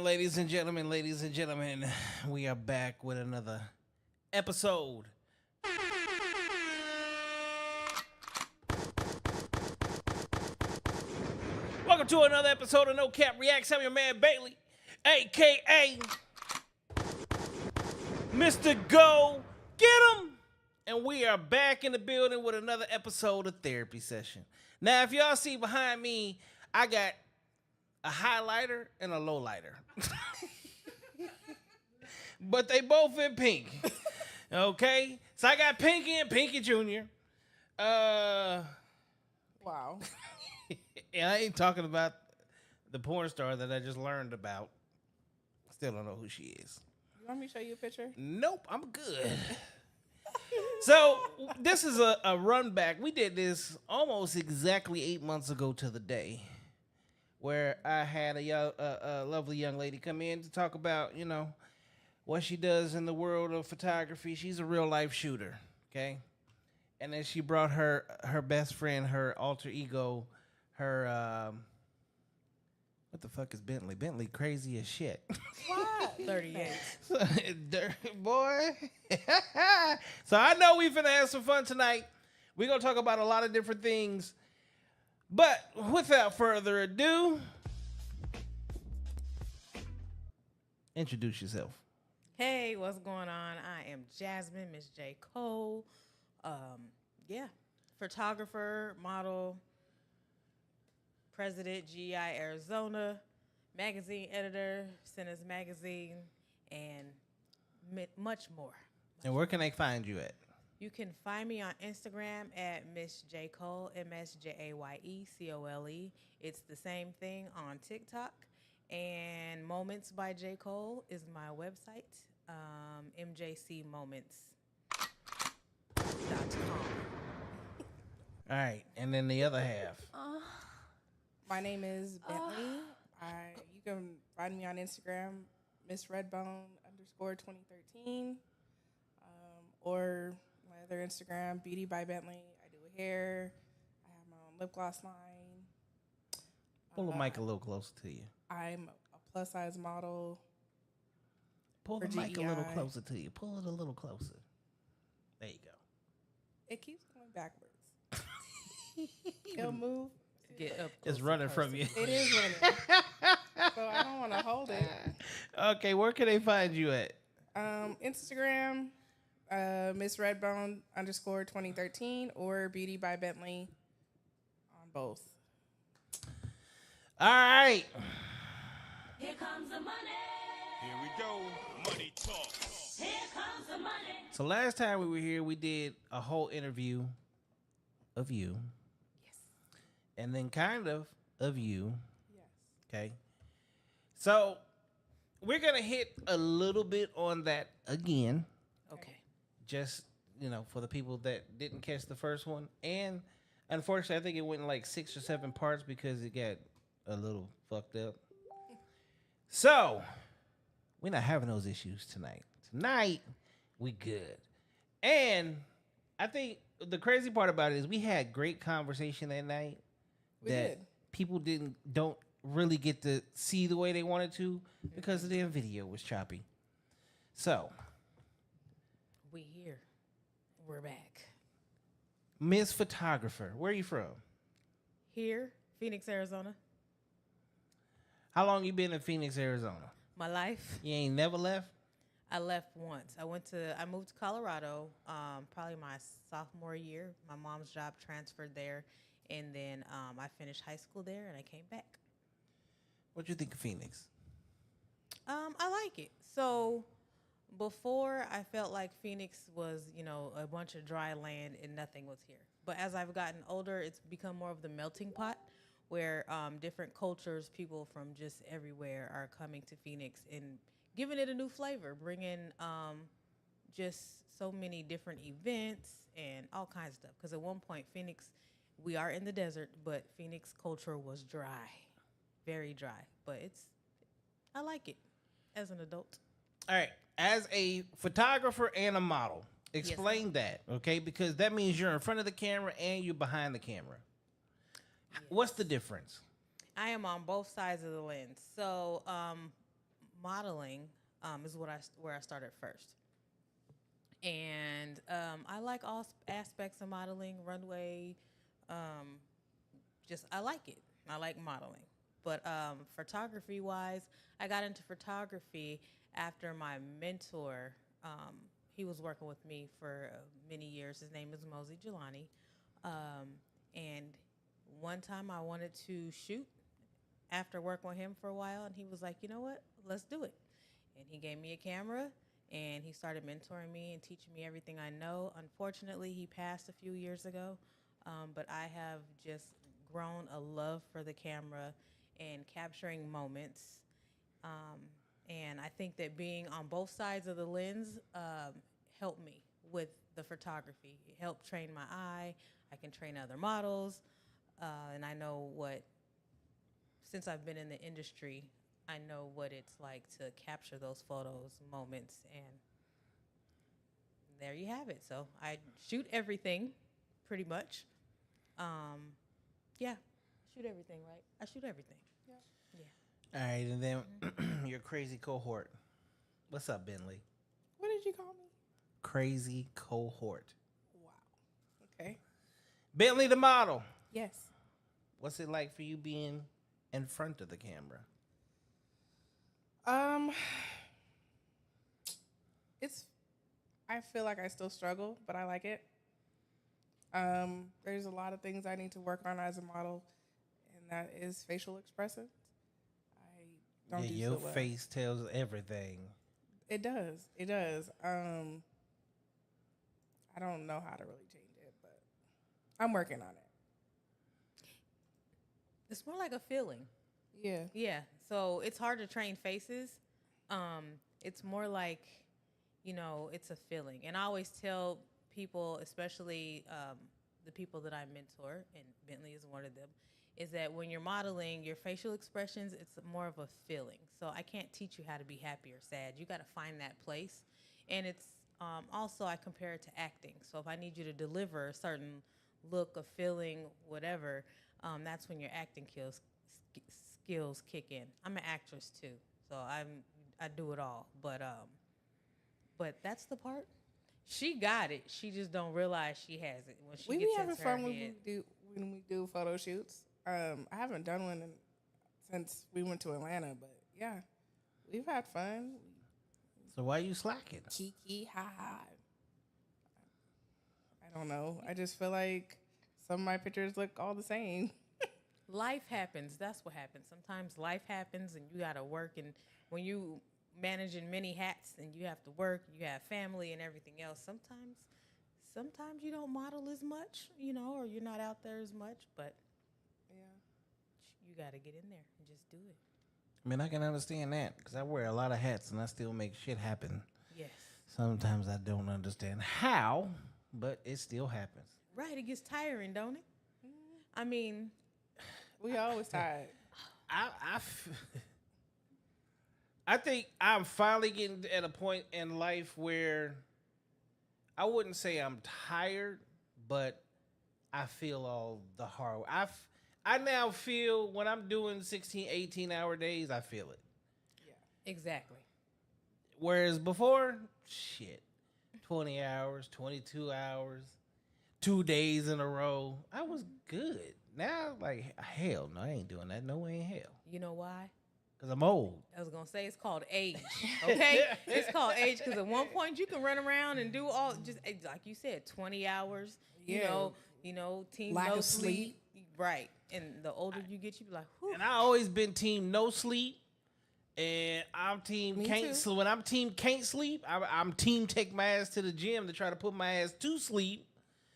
Ladies and gentlemen, we are back with another episode. Welcome to another episode of No Cap Reacts. I'm your man Bentley, aka Mr. Go Get 'em. And we are back in the building with another episode of Therapy Session. Now, if y'all see behind me, I got a highlighter and a lowlighter. But they both in pink. Okay? So I got Pinky and Pinky Jr. Wow. And I ain't talking about the porn star that I just learned about. Still don't know who she is. You want me to show you a picture? Nope, I'm good. So this is a run back. We did this almost exactly 8 months ago to the day, where I had a lovely young lady come in to talk about, what she does in the world of photography. She's a real life shooter, okay? And then she brought her best friend, her alter ego, her what the fuck is Bentley? Bentley crazy as shit. What? 38. Boy. So I know we finna have some fun tonight. We're gonna talk about a lot of different things. But without further ado, introduce yourself. Hey, what's going on? I am Jasmine, Miss J. Cole. Photographer, model, president, GI Arizona, magazine editor, Sinners Magazine, and much more. And where can they find you at? You can find me on Instagram at Miss J. Cole, MSJAYECOLE. It's the same thing on TikTok. And Moments by J. Cole is my website, mjcmoments.com. All right, and then the other half. My name is Bentley. You can find me on Instagram, Miss Redbone _2013, or my other Instagram, Beauty by Bentley. I do hair. I have my own lip gloss line. Pull the mic a little closer to you. I'm a plus size model. Pull the mic a little closer to you. Pull it a little closer. There you go. It keeps going backwards. It'll move. Get up. It's running from you. It is running. So I don't want to hold it. Okay, where can they find you at? Instagram, Miss Redbone _2013, or Beauty by Bentley on both. All right. Here comes the money. Here we go. Money talk. Here comes the money. So last time we were here, we did a whole interview of you. Yes. And then kind of you. Yes. Okay. So we're going to hit a little bit on that again. Okay. Just, for the people that didn't catch the first one. And unfortunately, I think it went in like 6 or 7 parts because it got a little fucked up. So we're not having those issues tonight. Tonight, we good. And I think the crazy part about it is we had great conversation that night. We did. People don't really get to see the way they wanted to because their video was choppy. So We here. We're back. Miss Photographer, where are you from? Here, Phoenix, Arizona. How long you been in Phoenix, Arizona? My life. You ain't never left? I left once. I moved to Colorado, probably my sophomore year. My mom's job transferred there, and then I finished high school there, and I came back. What you think of Phoenix? I like it. So before, I felt like Phoenix was, a bunch of dry land and nothing was here. But as I've gotten older, it's become more of the melting pot where different cultures, people from just everywhere are coming to Phoenix and giving it a new flavor, bringing just so many different events and all kinds of stuff. Because at one point, Phoenix, we are in the desert, but Phoenix culture was dry, very dry. But I like it as an adult. All right. As a photographer and a model, explain that, okay? Because that means you're in front of the camera and you're behind the camera. Yes. What's the difference? I am on both sides of the lens. So modeling is where I started first. And I like all aspects of modeling, runway. I like it. I like modeling. But photography-wise, I got into photography after my mentor, he was working with me for many years. His name is Mosey Jelani. And one time I wanted to shoot after working with him for a while, and he was like, you know what, let's do it. And he gave me a camera, and he started mentoring me and teaching me everything I know. Unfortunately, he passed a few years ago, but I have just grown a love for the camera and capturing moments. And I think that being on both sides of the lens helped me with the photography. It helped train my eye. I can train other models. And I know since I've been in the industry, I know what it's like to capture those photos, moments, and there you have it. So I shoot everything, pretty much. Yeah, shoot everything, right? I shoot everything. All right, and then your crazy cohort. What's up, Bentley? What did you call me? Crazy cohort. Wow. Okay. Bentley the model. Yes. What's it like for you being in front of the camera? I feel like I still struggle, but I like it. There's a lot of things I need to work on as a model, and that is facial expressions. I don't do your so well. face tells everything. It does. It does. I don't know how to really change it, but I'm working on it. It's more like a feeling. Yeah. Yeah. So it's hard to train faces. It's more like, it's a feeling. And I always tell people, especially the people that I mentor, and Bentley is one of them, is that when you're modeling, your facial expressions, it's more of a feeling. So I can't teach you how to be happy or sad. You got to find that place. And it's also, I compare it to acting. So if I need you to deliver a certain look, a feeling, whatever, that's when your acting skills kick in. I'm an actress too, so I do it all. But that's the part. She got it. She just don't realize she has it when she We gets be having into her fun head. when we do photo shoots. I haven't done one since we went to Atlanta, but yeah, we've had fun. So why you slacking? Kiki, ha ha. I don't know. I just feel like some of my pictures look all the same. Life happens. That's what happens. Sometimes life happens, and you gotta work. And when you managing many hats, and you have to work, you have family and everything else. Sometimes you don't model as much, or you're not out there as much. But Yeah. you gotta get in there and just do it. I mean, I can understand that because I wear a lot of hats and I still make shit happen. Yes. Sometimes I don't understand how, but it still happens. Right. It gets tiring, don't it? I mean, We always tired. I think I'm finally getting at a point in life where I wouldn't say I'm tired, but I feel all the hard. I now feel when I'm doing 16, 18-hour days, I feel it. exactly. Whereas before, shit, 20 hours, 22 hours, 2 days in a row, I was good. Now, like, hell no, I ain't doing that. No way in hell. You know why? Because I'm old. I was gonna say it's called age. Okay, it's called age because at one point you can run around and do all just like you said, 20 hours. Yeah. You know, teens Lack no of sleep. Right. And the older you get, you be like, whew. And I always been team no sleep. And I'm team Me can't too. sleep. When I'm team can't sleep, I'm team take my ass to the gym to try to put my ass to sleep.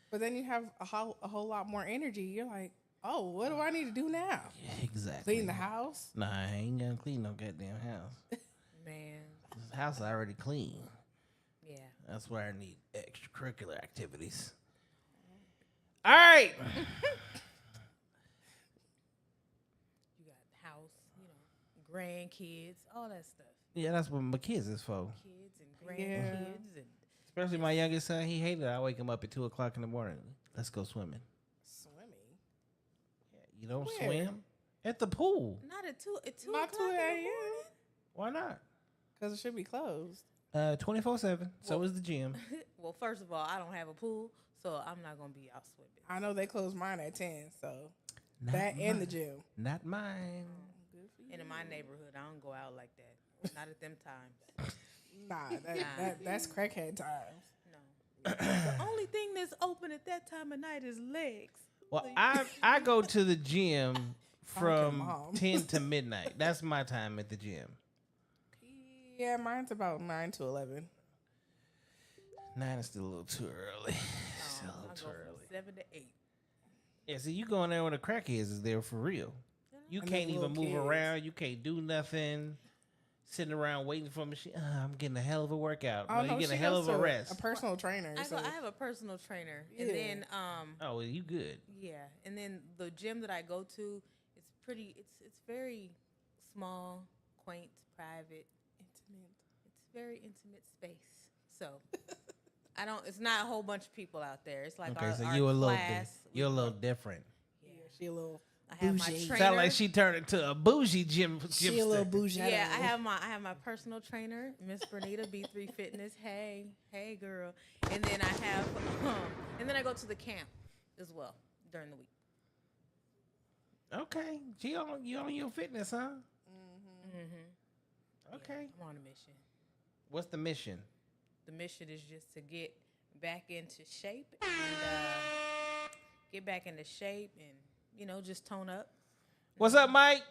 But then you have a whole lot more energy. You're like, oh, what do I need to do now? Yeah, exactly. Clean the house? Nah, I ain't gonna clean no goddamn house. Man. This house is already clean. Yeah. That's why I need extracurricular activities. All right. You got the house, you know, grandkids, all that stuff. Yeah, that's what my kids is for. Kids and grandkids and Especially my youngest son. He hated it. I wake him up at 2:00 in the morning. Let's go swimming. Swimming? Yeah, you don't Where? swim? At the pool. not at 2 Not o'clock 2 in the a.m. morning. Why not? Because it should be closed. 24/7. So is the gym. Well, first of all, I don't have a pool, so I'm not gonna be out swimming. I know they close mine at 10, so Not that and the mine. gym. Not mine. Good for you. And in my neighborhood, I don't go out like that. Not at them times. Nah, that's crackhead times. No. The only thing that's open at that time of night is legs. Well, I go to the gym Okay, from Mom. 10 to midnight. That's my time at the gym. Yeah, mine's about 9 to 11. 9 is still a little too early. Still a I little go too from early. 7 to 8. Yeah, see, you going there when the crackheads is there for real. You And can't them even little move kids. around. You can't do nothing. Sitting around waiting for a machine. I'm getting a hell of a workout. Oh, No, no, you're getting a she hell goes of a to rest. A personal trainer. I So have a personal trainer, and Yeah. then Oh, well, you good. yeah, and then the gym that I go to, it's pretty. It's very small, quaint, private. intimate. It's very intimate space. So I don't. It's not a whole bunch of people out there. It's like Okay, our, so our you a little class. you're a little different. Yeah, she a little I have my bougie. trainer. Sound like she turned into a bougie gym. She a little bougie. Yeah, I have my personal trainer, Miss Bernita B3 Fitness. Hey girl. And then I have and then I go to the camp as well during the week. Okay, you on your fitness, huh? Mm-hmm. Okay. I'm on a mission. What's the mission? The mission is just to get back into shape and just tone up. What's up, Mike?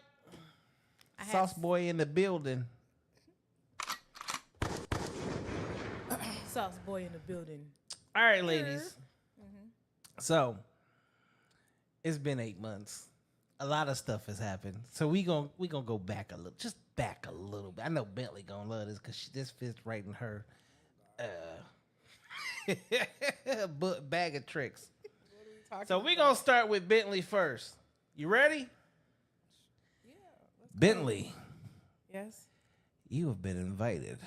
I have Sauce boy in the building. Sauce boy in the building. All right, ladies. So it's been 8 months. A lot of stuff has happened. So we gonna go back a little, just back a little bit. I know Bentley gonna love this because this fits right in her bag of tricks. So we gonna start with Bentley first. You ready? Yeah. Bentley, Yes. you have been invited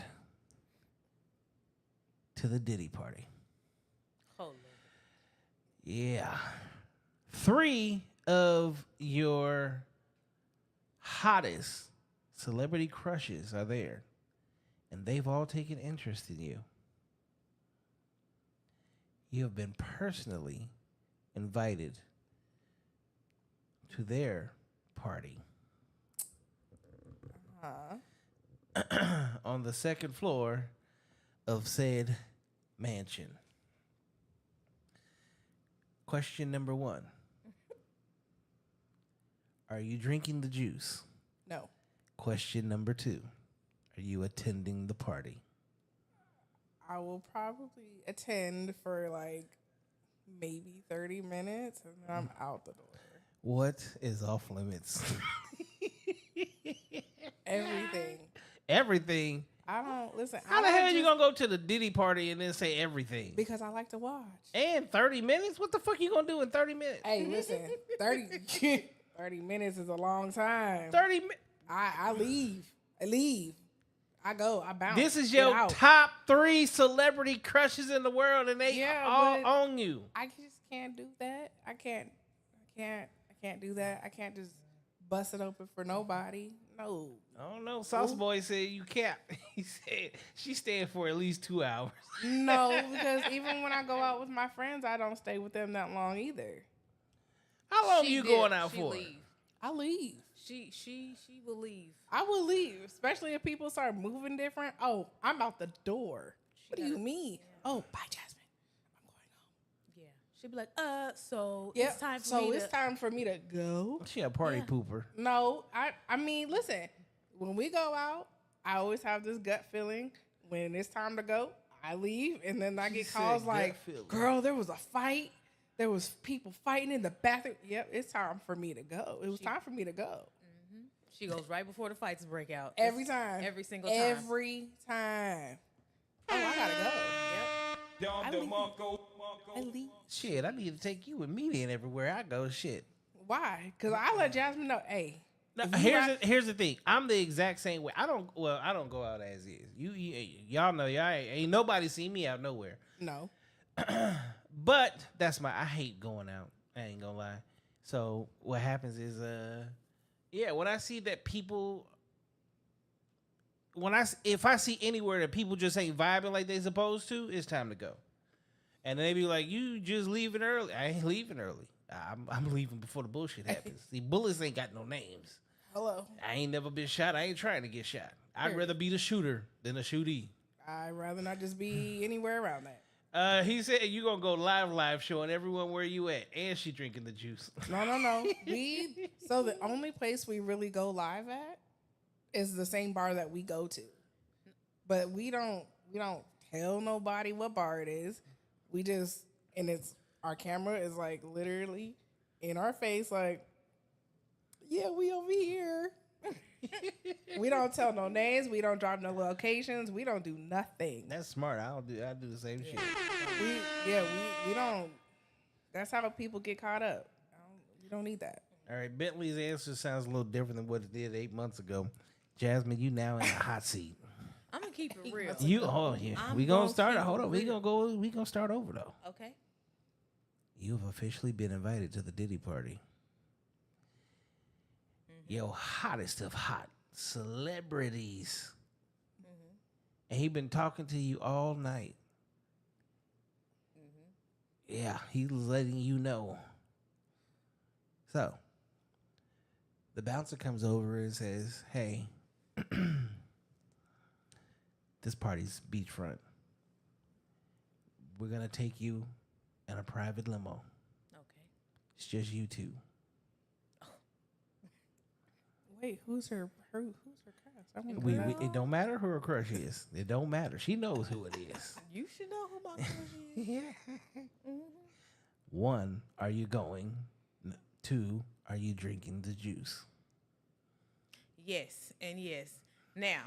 to the Diddy party. Oh, Lord. Yeah. 3 of your hottest celebrity crushes are there, and they've all taken interest in you. You have been personally invited to their party on the second floor of said mansion. Question number 1. Are you drinking the juice? No. Question number 2. Are you attending the party? I will probably attend for like maybe 30 minutes and then I'm out the door. What is off limits? Everything. Everything. I don't listen. How the hell are you gonna go to the Diddy party and then say everything? Because I like to watch. And 30 minutes? What the fuck you gonna do in 30 minutes? Hey, listen, 30 minutes is a long time. 30 minutes. I leave. I go. I bounce. This is Get your out. top 3 celebrity crushes in the world, and they Yeah, all but- own you. I just can't do that. I can't do that. I can't just bust it open for nobody. No. I don't know. Sauce Boy said you can't. He said she's staying for at least 2 hours. No, because even when I go out with my friends, I don't stay with them that long either. How long She you did. going out She for? leave. I leave. She will leave. I will leave, especially if people start moving different. Oh, I'm out the door. What do you mean? Oh, bye, Jasmine. I'm going home. Yeah, she'd be like, so Yep. it's time for so me it's to. time for me to go. She a party Yeah. pooper. No, I mean, listen. When we go out, I always have this gut feeling. When it's time to go, I leave, and then I She get said calls gut like, feeling. "Girl, there was a fight. There was people fighting in the bathroom." Yep, it's time for me to go. It was time for me to go. She goes right before the fights break out. Every time. Every single time. Every time. Oh, I gotta go. Yep. I leave. I leave. Shit, I need to take you with me then everywhere I go. Shit. Why? Because I let Jasmine know, hey. No, if you here's the thing. I'm the exact same way. I don't go out as is. Y'all know y'all ain't nobody see me out nowhere. No. But that's I hate going out. I ain't gonna lie. So what happens is when I see that people if I see anywhere that people just ain't vibing like they supposed to, it's time to go. And they be like, "You just leaving early." I ain't leaving early. I'm leaving before the bullshit happens. See, bullets ain't got no names. Hello. I ain't never been shot. I ain't trying to get shot. I'd Period. rather be the shooter than the shootee. I'd rather not just be anywhere around that. He said you gonna go live showing everyone where you at, and she drinking the juice. No. So the only place we really go live at is the same bar that we go to. But we don't tell nobody what bar it is. We just, and it's, our camera is like literally in our face, like, yeah, we over here. We don't tell no names. We don't drop no locations. We don't do nothing. That's smart. I do the same shit. We don't. That's how people get caught up. We don't need that. All right, Bentley's answer sounds a little different than what it did 8 months ago. Jasmine, you now in the hot seat. I'm gonna keep it real. We I'm gonna gonna start. keep Hold it on, we real. gonna start over though. Okay. You've officially been invited to the Diddy party. Yo, hottest of hot celebrities. And he been talking to you all night. Yeah, he's letting you know. So, the bouncer comes over and says, "Hey, this party's beachfront. We're gonna take you in a private limo. Okay. It's just you two." Wait, who's her crush? I wanna We, know. it don't matter who her crush is. It don't matter. She knows who it is. You should know who my crush is. 1, are you going? 2, are you drinking the juice? Yes and yes. Now,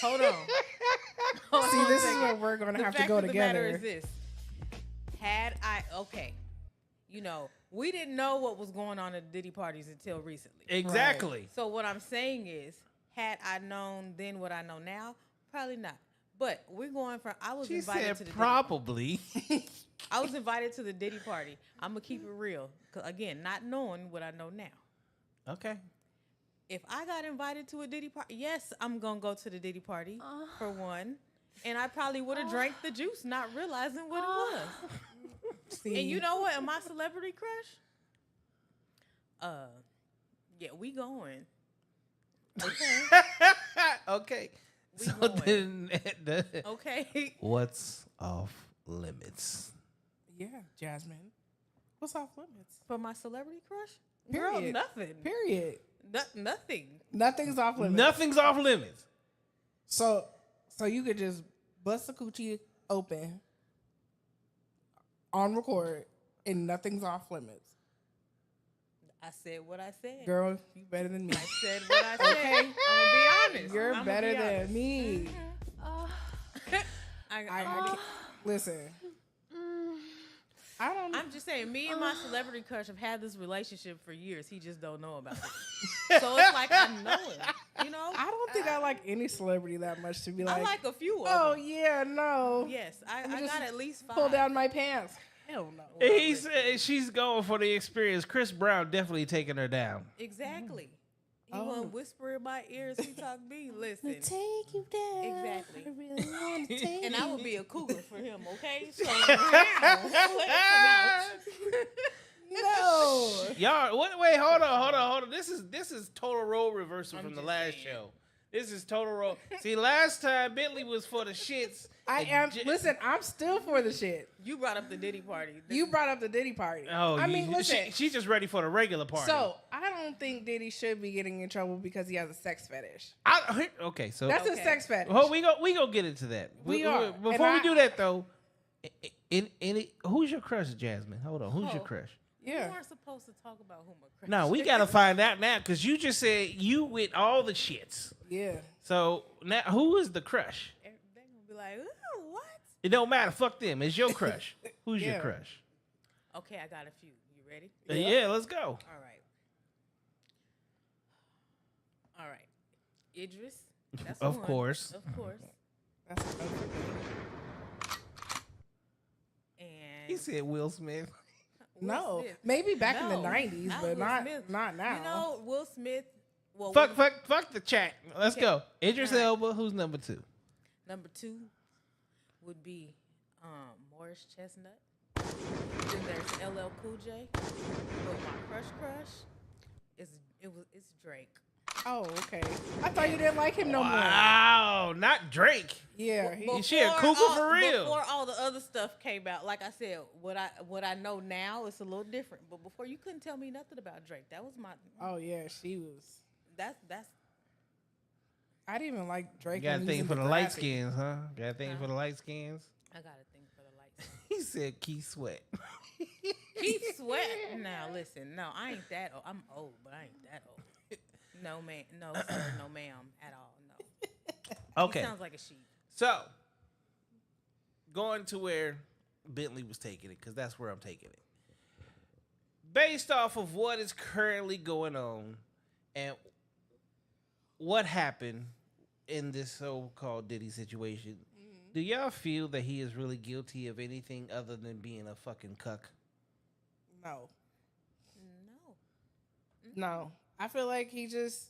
hold on. Hold See, on a this is second. where we're gonna The have to fact go of the matter together. is this: we didn't know what was going on at Diddy parties until recently. Exactly. So what I'm saying is, had I known then what I know now, probably not. But we're going from. I was She invited said to the probably. I was invited to the Diddy party. I'm gonna keep it real. 'Cause again, not knowing what I know now. Okay. If I got invited to a Diddy party, yes, I'm gonna go to the Diddy party for one, and I probably would have drank the juice, not realizing what it was. See, And you know what? My celebrity crush? Yeah, we going. Okay. Okay. We So going. then, Okay. what's off limits? yeah, Jasmine. What's off limits? For my celebrity crush? Period. Girl, nothing. Period. Nothing. Nothing's off limits. Nothing's off limits. So you could just bust the coochie open on record, and nothing's off limits. I said what I said. Girl, you better than me. I said what I said. I'm gonna be honest. You're I'ma better be than honest. me. I can't, listen. I don't. I'm just saying, me and my celebrity crush have had this relationship for years. He just don't know about it. So it's like I know him, you know? I don't think I like any celebrity that much to be I like. like a few of Oh them. yeah, no. Yes, I just got at least 5. Pull down my pants. Hell no. He said she's going for the experience. Chris Brown definitely taking her down. Exactly. He Oh. won't whisper in my ears. He talk to me. Listen. Take you down. Exactly. I really want to take And you. I would be a cougar for him, okay? So let it come out. No. Y'all, wait, hold on. This is total role reversal I'm from the just last saying. show. This is total role. See, last time Bentley was for the shits. I and am. Listen, I'm still for the shit. You brought up the Diddy party. You brought up the Diddy party. Oh, I mean, listen. she's just ready for the regular party. So I don't think Diddy should be getting in trouble because he has a sex fetish. Okay, so That's a sex fetish. oh, we go get into that. We are. Before And we do that though, who's your crush, Jasmine? Hold on, who's your crush? Yeah. You weren't supposed to talk about who my crush. No, we gotta find out now because you just said you with all the shits. Yeah. So now, who is the crush? They're gonna be like, ooh, what? It don't matter. Fuck them. It's your crush. Who's your Yeah. crush? Okay, I got a few. You ready? Yeah, let's go. All right. All right. Idris. That's Of one. course. Of course. That's a no. And He said Will Smith. Will No, Smith. maybe back in the No, '90s, not but Will not Smith. not now. You know, Will Smith. Well, Fuck the chat. Let's Okay. go. Idris All right. Elba. Who's number 2? number 2 would be Morris Chestnut. Then there's LL Cool J. But my crush it's Drake. Oh, okay. I thought you didn't like him no more. Wow, not Drake. Yeah. He, She a cougar for real. Before all the other stuff came out, like I said, what I know now is a little different. But before, you couldn't tell me nothing about Drake. That was my. oh yeah, she was. That's. I didn't even like Drake. You got a when he was thing in for the the light graphic. skins, huh? Got a thing for the light skins. I got a thing for the lights. He said Keith Sweat. Keith Sweat. Now listen, no, I ain't that old. I'm old, but I ain't that old. No man, no sir, no ma'am at all. No. Okay. He sounds like a sheep. So, going to where Bentley was taking it, because that's where I'm taking it. Based off of what is currently going on and what happened in this so-called Diddy situation, do y'all feel that he is really guilty of anything other than being a fucking cuck? No, No. no. I feel like he just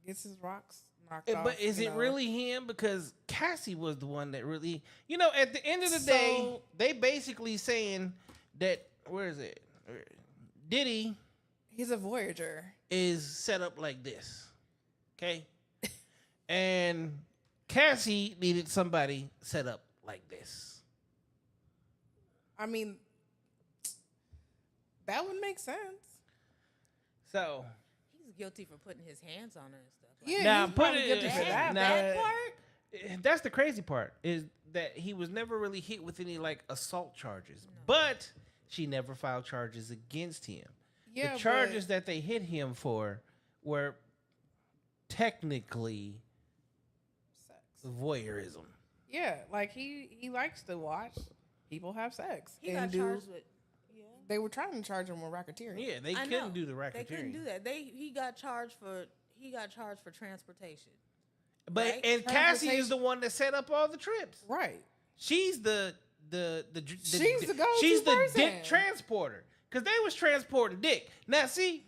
gets his rocks knocked off. But is you it know. really him? Because Cassie was the one that really, at the end of the day, they basically saying that, where is it? Diddy He's a voyager. is set up like this. Okay? And Cassie needed somebody set up like this. I mean, that would make sense. So, He's guilty for putting his hands on her and stuff. Yeah, Now, he's put probably it- guilty for that. now- that but- part. that's the crazy part, is that he was never really hit with any like assault charges. But she never filed charges against him. Yeah, The charges that they hit him for were technically sex. voyeurism. Yeah, like he likes to watch people have sex. He and got charged with. Yeah. They were trying to charge him with racketeering. Yeah, they I know. couldn't do the racketeering. They couldn't do that. He got charged for transportation. But Right? and Cassie is the one that set up all the trips. Right. She's the She's the go-to she's the person. dick transporter, because they was transporting dick. Now see,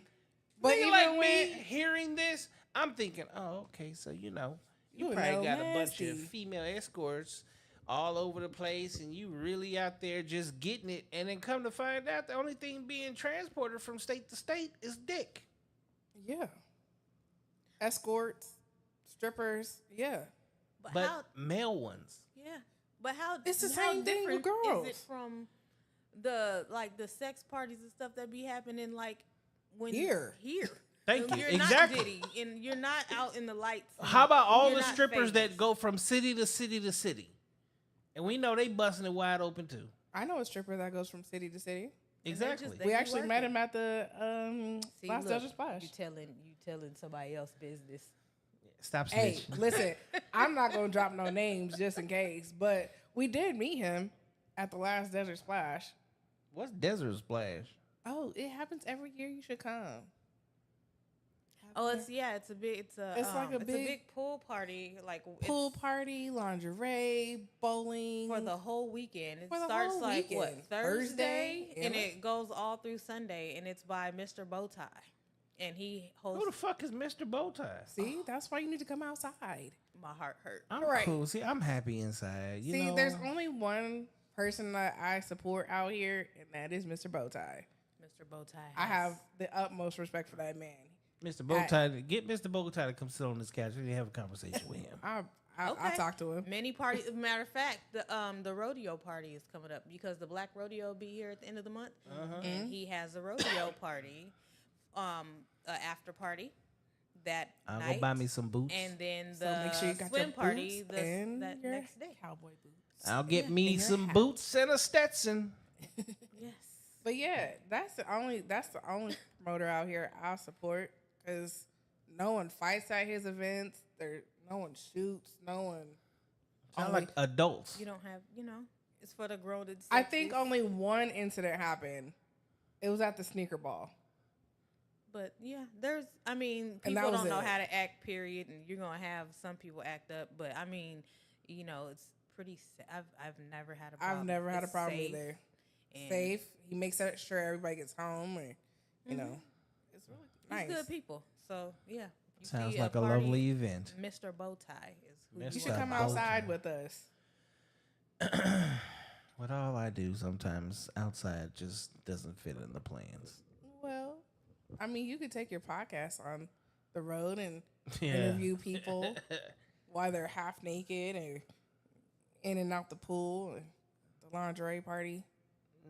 But but even like me when- hearing this, I'm thinking, oh, okay, so you You a probably little got a bunch nasty. of female escorts all over the place, and you really out there just getting it, and then come to find out the only thing being transported from state to state is dick. Yeah. Escorts, strippers. Yeah. But how? male ones. Yeah. But how? It's the how same thing with different girls. Is it from the sex parties and stuff that be happening like when Here. Thank you. You're Exactly. not Diddy, and you're not out in the lights. and How about all you're the not strippers that famous. go from city to city to city? And we know they busting it wide open too. I know a stripper that goes from city to city. Exactly. They We be actually met working. him at the See, last look, Desert Splash. You telling somebody else business. Stop Hey, snitching. listen, I'm not gonna drop no names just in case, but we did meet him at the last Desert Splash. What's Desert Splash? Oh, it happens every year. You should come. Oh, it's a like a big pool party, like Pool it's party, lingerie, bowling for the whole weekend. It For the starts whole like what weekend. Thursday, Thursday, and yeah. it goes all through Sunday, and it's by Mr. Bowtie, and he hosts. Who the fuck is Mr. Bowtie? See, that's why you need to come outside. My heart hurt. I'm Right. cool. See, I'm happy inside. You See, know? there's only one person that I support out here, and that is Mr. Bowtie. Mr. Bowtie. I have the utmost respect for that man. Mr. Bowtie, get Mr. Bowtie to come sit on this couch. We need to have a conversation with him. I'll talk to him. Many parties. Matter of fact, the rodeo party is coming up because the Black Rodeo will be here at the end of the month, and he has a rodeo party, after party that I'll night. go buy me some boots. And then So the make sure you got swim your party boots and that your next day. cowboy boots. I'll get and me your some hat. boots and a Stetson. Yes. But yeah, that's the only promoter out here I support because no one fights at his events. No one shoots. No one. Sound like adults. You don't have, it's for the grown and I think only one incident happened. It was at the sneaker ball. But yeah, And people that was don't know it. how to act, period. And you're going to have some people act up. But it's pretty I've never had a problem. I've never had a It's problem safe, either. and Safe. He makes sure everybody gets home. And, it's really nice. He's good people. So yeah. If you Sounds see like a party, lovely event. Mr. Bowtie is who You Mr. should come Bowtie. outside with us. What all I do sometimes outside just doesn't fit in the plans. Well, you could take your podcast on the road and Yeah. interview people while they're half naked and in and out the pool, and the lingerie party.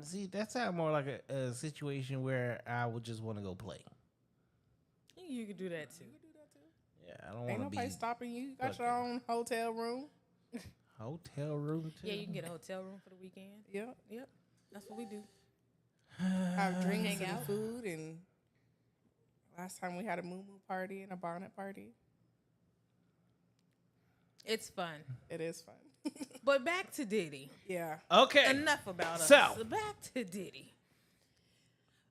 See, that sounds more like a situation where I would just want to go play. You can do that too. Yeah, I don't Ain't want to nobody be stopping you. You got your fucking- own hotel room. hotel room too. Yeah, you can get a hotel room for the weekend. Yep. Yep. That's what we do. Have drinks Hang and out. food. And last time we had a moo party and a bonnet party. It's fun. It is fun. But back to Diddy. Yeah. Okay. Enough about us. So- Back to Diddy.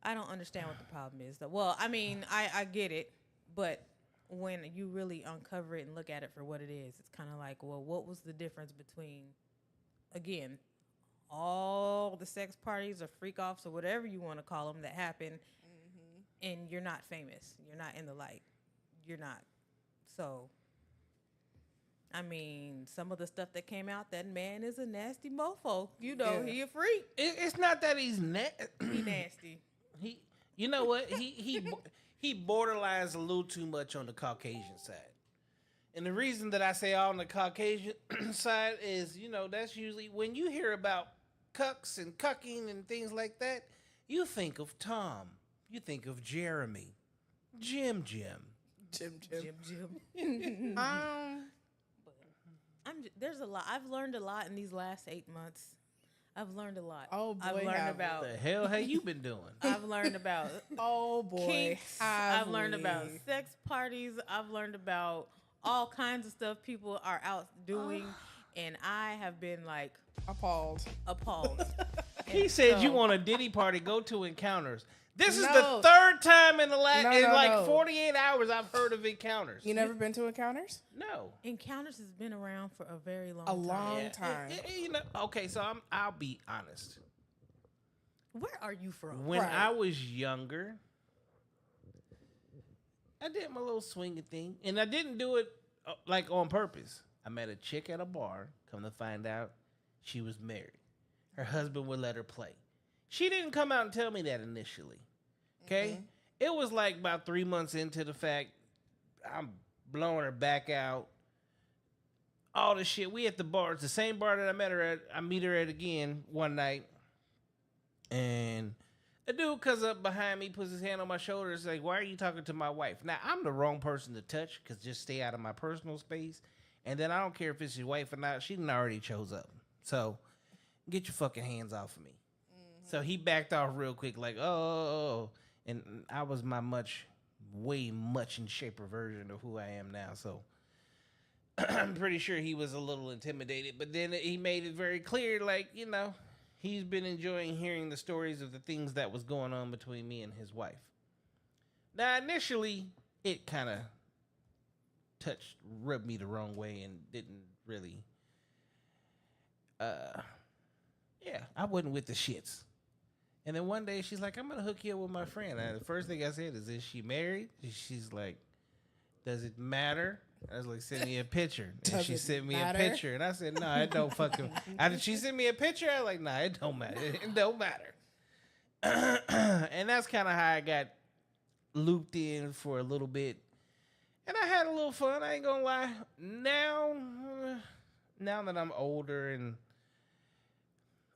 I don't understand what the problem is. Though. Well, I get it, but when you really uncover it and look at it for what it is, it's kind of like, well, what was the difference between, again, all the sex parties or freak offs or whatever you want to call them that happen, and you're not famous, you're not in the light, you're not. So, some of the stuff that came out, that man is a nasty mofo. He a freak. It's not that he's He nasty. he. You know what? He borderlines a little too much on the Caucasian side. And the reason that I say on the Caucasian side is, that's usually when you hear about cucks and cucking and things like that, you think of Tom. You think of Jeremy. Jim. Jim. There's a lot. I've learned a lot in these last 8 months. I've learned a lot. Oh, boy, I've learned have about. What the hell have you been doing? I've learned about Oh boy. kinks. have I've learned we. about sex parties. I've learned about all kinds of stuff people are out doing, and I have been like Appalled. appalled. He And said so- you want a Diddy party, go to Encounters. This is No. the third time in the last No. 48 hours I've heard of Encounters. You never been to Encounters? No. Encounters has been around for a very long A time. long time. Okay, so I'll be honest. Where are you from? When Right. I was younger, I did my little swinging thing, and I didn't do it on purpose. I met a chick at a bar. Come to find out, she was married. Her husband would let her play. She didn't come out and tell me that initially. Okay, It was like about 3 months into the fact I'm blowing her back out. All this shit. We at the bar. It's the same bar that I met her at. I meet her at again one night. And a dude comes up behind me, puts his hand on my shoulder, and is like, "Why are you talking to my wife?" Now, I'm the wrong person to touch because just stay out of my personal space. And then I don't care if it's your wife or not. She done already chose up. So get your fucking hands off of me. So he backed off real quick, like, oh. And I was my way much in shaper version of who I am now. So I'm pretty sure he was a little intimidated. But then he made it very clear, like, he's been enjoying hearing the stories of the things that was going on between me and his wife. Now, initially, it kind of rubbed me the wrong way and didn't really, I wasn't with the shits. And then one day she's like, "I'm going to hook you up with my friend." And the first thing I said is she married? She's like, "Does it matter?" I was like, "Send me a picture." And Does she it sent me matter? a picture. And I said, "No, it don't fucking." She sent me a picture. I was like, "Nah, it don't matter. It don't matter." And that's kind of how I got looped in for a little bit, and I had a little fun. I ain't gonna lie. Now that I'm older, and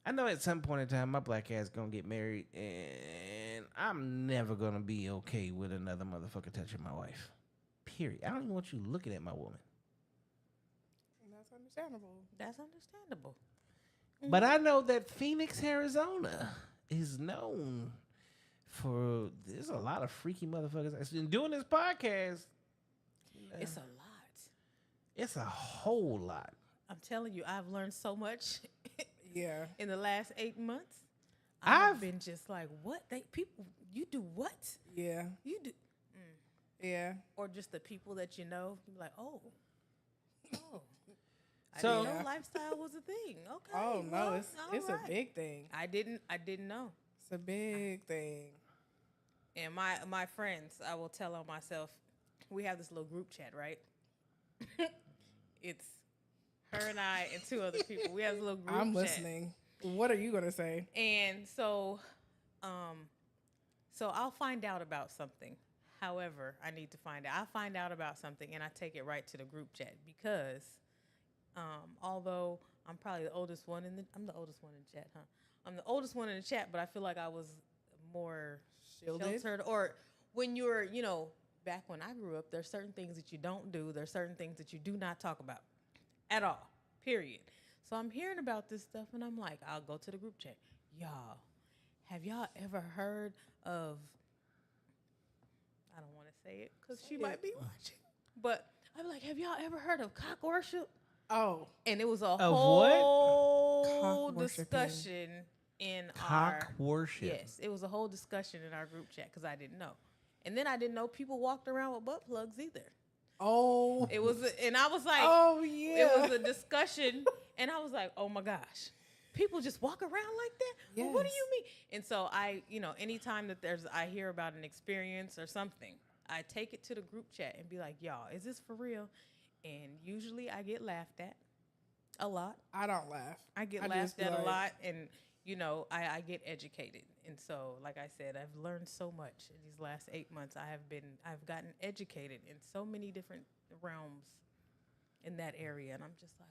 I know at some point in time my black ass gonna get married, and I'm never gonna be okay with another motherfucker touching my wife. Period. I don't even want you looking at my woman. And that's understandable. That's understandable. But I know that Phoenix, Arizona is known for, there's a lot of freaky motherfuckers. And doing this podcast, It's a lot. it's a whole lot. I'm telling you, I've learned so much Yeah. in the last 8 months. I've I've been just like, what? You do what? Yeah. You do, Yeah. or just the people that you know. You're like, oh. I So- didn't know lifestyle was a thing. Okay. Oh no, well, it's all a right. big thing. I didn't know. It's a big thing. And my friends, I will tell on myself, we have this little group chat, right? It's her and I and two other people. We have this little group I'm chat. listening. What are you gonna say? And so I'll find out about something. However, I need to find out. I find out about something and I take it right to the group chat because although I'm probably the oldest one I'm the oldest one in the chat, huh? I'm the oldest one in the chat, but I feel like I was more Shielded? sheltered. Or when you're, back when I grew up, there's certain things that you don't do. There's certain things that you do not talk about at all, period. So I'm hearing about this stuff and I'm like, I'll go to the group chat. Y'all, have y'all ever heard of, I don't want to say it because she might be watching, but I'm like, have y'all ever heard of cock worship? Oh, And it was a Of whole Cock worshiping. discussion in Cock our worship. Yes, it was a whole discussion in our group chat because I didn't know, and then I didn't know people walked around with butt plugs either. oh, It was, and I was like, oh yeah. it was a discussion, and I was like, oh my gosh, people just walk around like that? Well, what do Yes. you mean? And so I, anytime that I hear about an experience or something, I take it to the group chat and be like, y'all, is this for real? And usually I get laughed at a lot. I don't laugh. I get just laughed be at a like, lot, and I get educated. And so, like I said, I've learned so much in these last 8 months. I've gotten educated in so many different realms in that area, and I'm just like,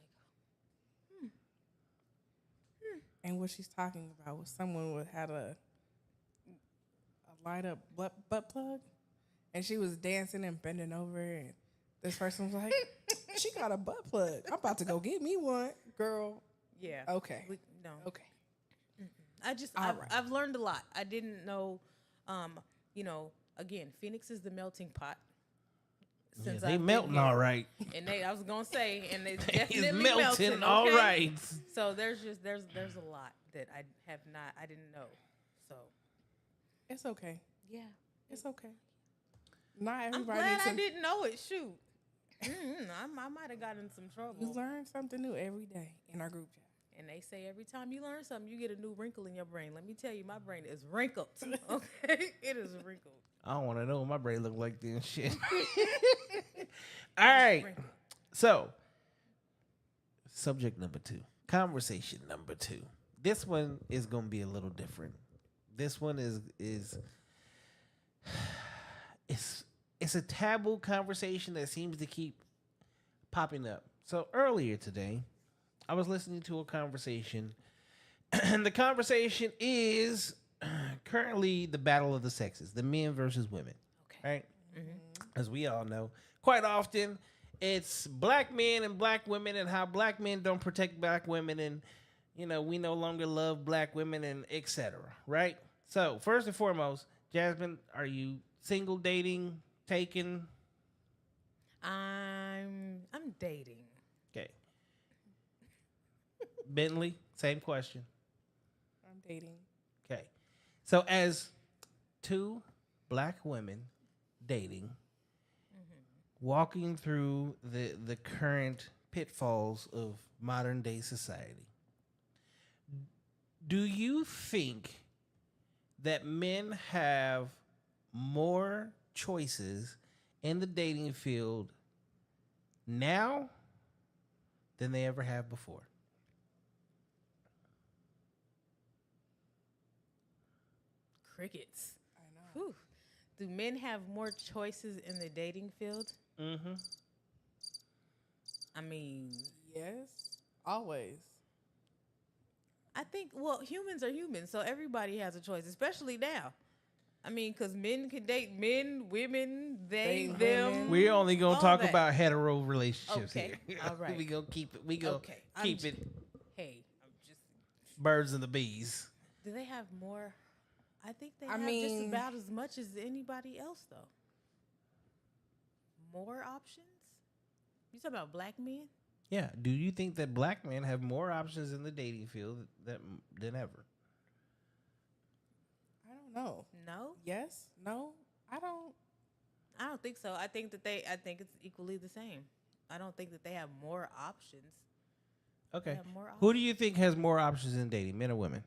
And what she's talking about was someone would had a light up butt plug, and she was dancing and bending over, and this person was like, "She got a butt plug. I'm about to go get me one, girl." yeah, Okay. no, Okay. I've right. learned a lot. I didn't know, again, Phoenix is the melting pot. Yeah, Since they I've been melting here. all right. And I was gonna say, and they It's definitely melting melting, all okay? right. So there's a lot that I didn't know. So It's okay. yeah, It's okay. Not I'm everybody glad needs I to. didn't know it. Shoot, I might have gotten in some trouble. You learn something new every day in our group chat. And they say every time you learn something, you get a new wrinkle in your brain. Let me tell you, my brain is wrinkled. Okay, it is wrinkled. I don't want to know what my brain look like then. Shit. All right. Wrinkled. So, subject number 2, conversation number 2. This one is going to be a little different. This one is it's a taboo conversation that seems to keep popping up. So earlier today, I was listening to a conversation, and the conversation is currently the battle of the sexes, the men versus women. Okay. Right? As we all know, quite often it's black men and black women, and how black men don't protect black women, and we no longer love black women, and etc. Right? So first and foremost, Jasmine, are you single, dating, taken? I'm dating. Okay. Bentley, same question. I'm dating. Okay. So as 2 black women dating, walking through the current pitfalls of modern day society, do you think that men have more choices in the dating field now than they ever have before? Crickets. I know. Whew. Do men have more choices in the dating field? Mm-hmm. I mean, Yes, always. I think, well, humans are humans, so everybody has a choice, especially now. I mean, because men can date men, women, they, Date them. women. We're only gonna all talk that. about hetero relationships Okay, here. all right. We gonna keep it. We gonna Okay, keep it. Hey, I'm just. Birds and the bees. Do they have more? I think they I have just mean- about as much as anybody else, though. More options? You talking about black men? Yeah. Do you think that black men have more options in the dating field than ever? I don't know. No, Yes, no, I don't. I don't think so. I think it's equally the same. I don't think that they have more options. Okay. have more Who do you think has more options in dating, men or women?